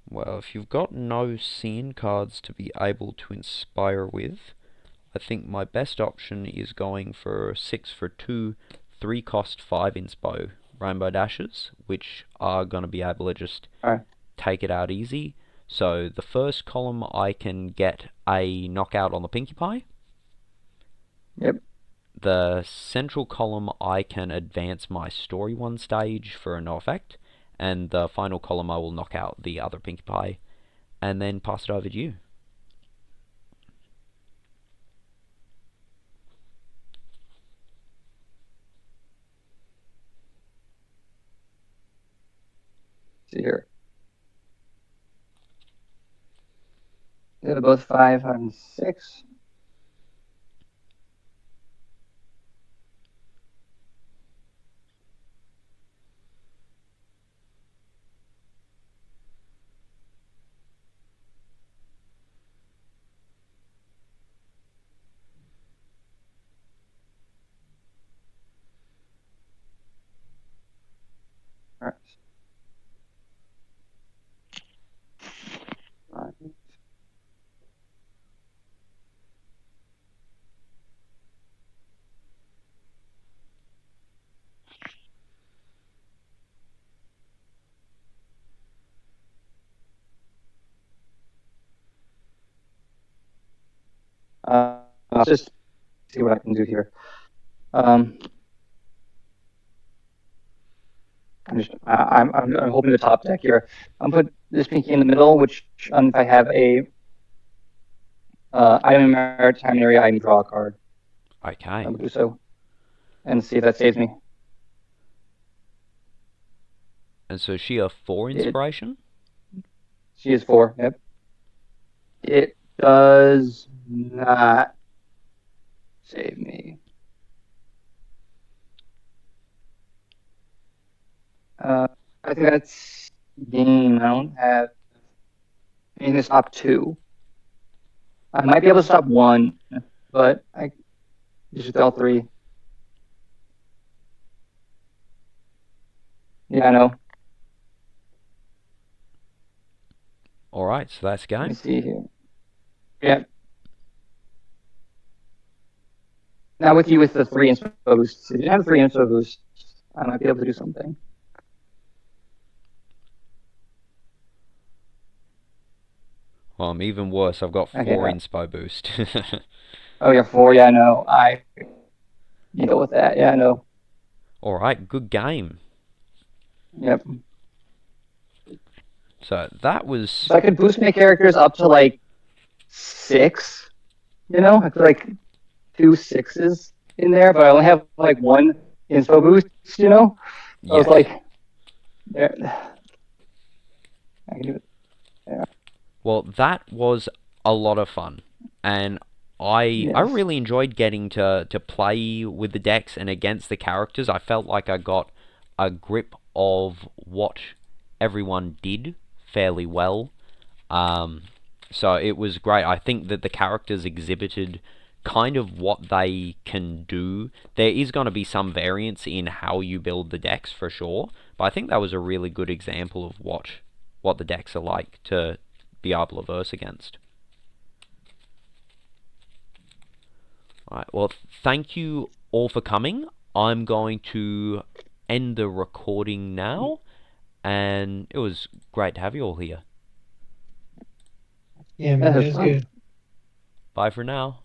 Well, if you've got no scene cards to be able to inspire with, I think my best option is going for 6 for 2, 3 cost 5 inspo Rainbow Dashes, which are going to be able to just take it out easy. So the first column I can get a knockout on the Pinkie Pie. Yep. The central column I can advance my story 1 stage for no effect. And the final column I will knock out the other Pinkie Pie and then pass it over to you. See here. They're both 5 and 6. All right. I'll just see what I can do here. I'm hoping the top deck here. I'm put this Pinkie in the middle, which if I have a item in maritime area, I can draw a card. Okay. I will do so, and see if that saves me. And so she a 4 inspiration? She is 4. Yep. It does not save me. I think that's game. I don't have anything to stop 2. I might be able to stop 1, but I just all 3. Yeah, I know. Alright, so that's game. Let me see here. Yep. Now with you with the 3 inspo boosts. If you have 3 inspo boosts, I might be able to do something. Well, I'm even worse. I've got 4 inspo boost. Oh, yeah, 4. Yeah, I know. I deal with that. Yeah, I know. Alright, good game. Yep. So that was... So I could boost my characters up to like 6. You know, I could like 2 6s in there, but I only have like 1 inspo boost. You know, yes. I was like, yeah, I can do it. Yeah. Well, that was a lot of fun, and I really enjoyed getting to play with the decks and against the characters. I felt like I got a grip of what everyone did fairly well. So it was great. I think that the characters exhibited kind of what they can do. There is going to be some variance in how you build the decks for sure, but I think that was a really good example of what the decks are like to be able to verse against. Alright, well, thank you all for coming. I'm going to end the recording now, and it was great to have you all here. Yeah, man, that was good. Bye for now.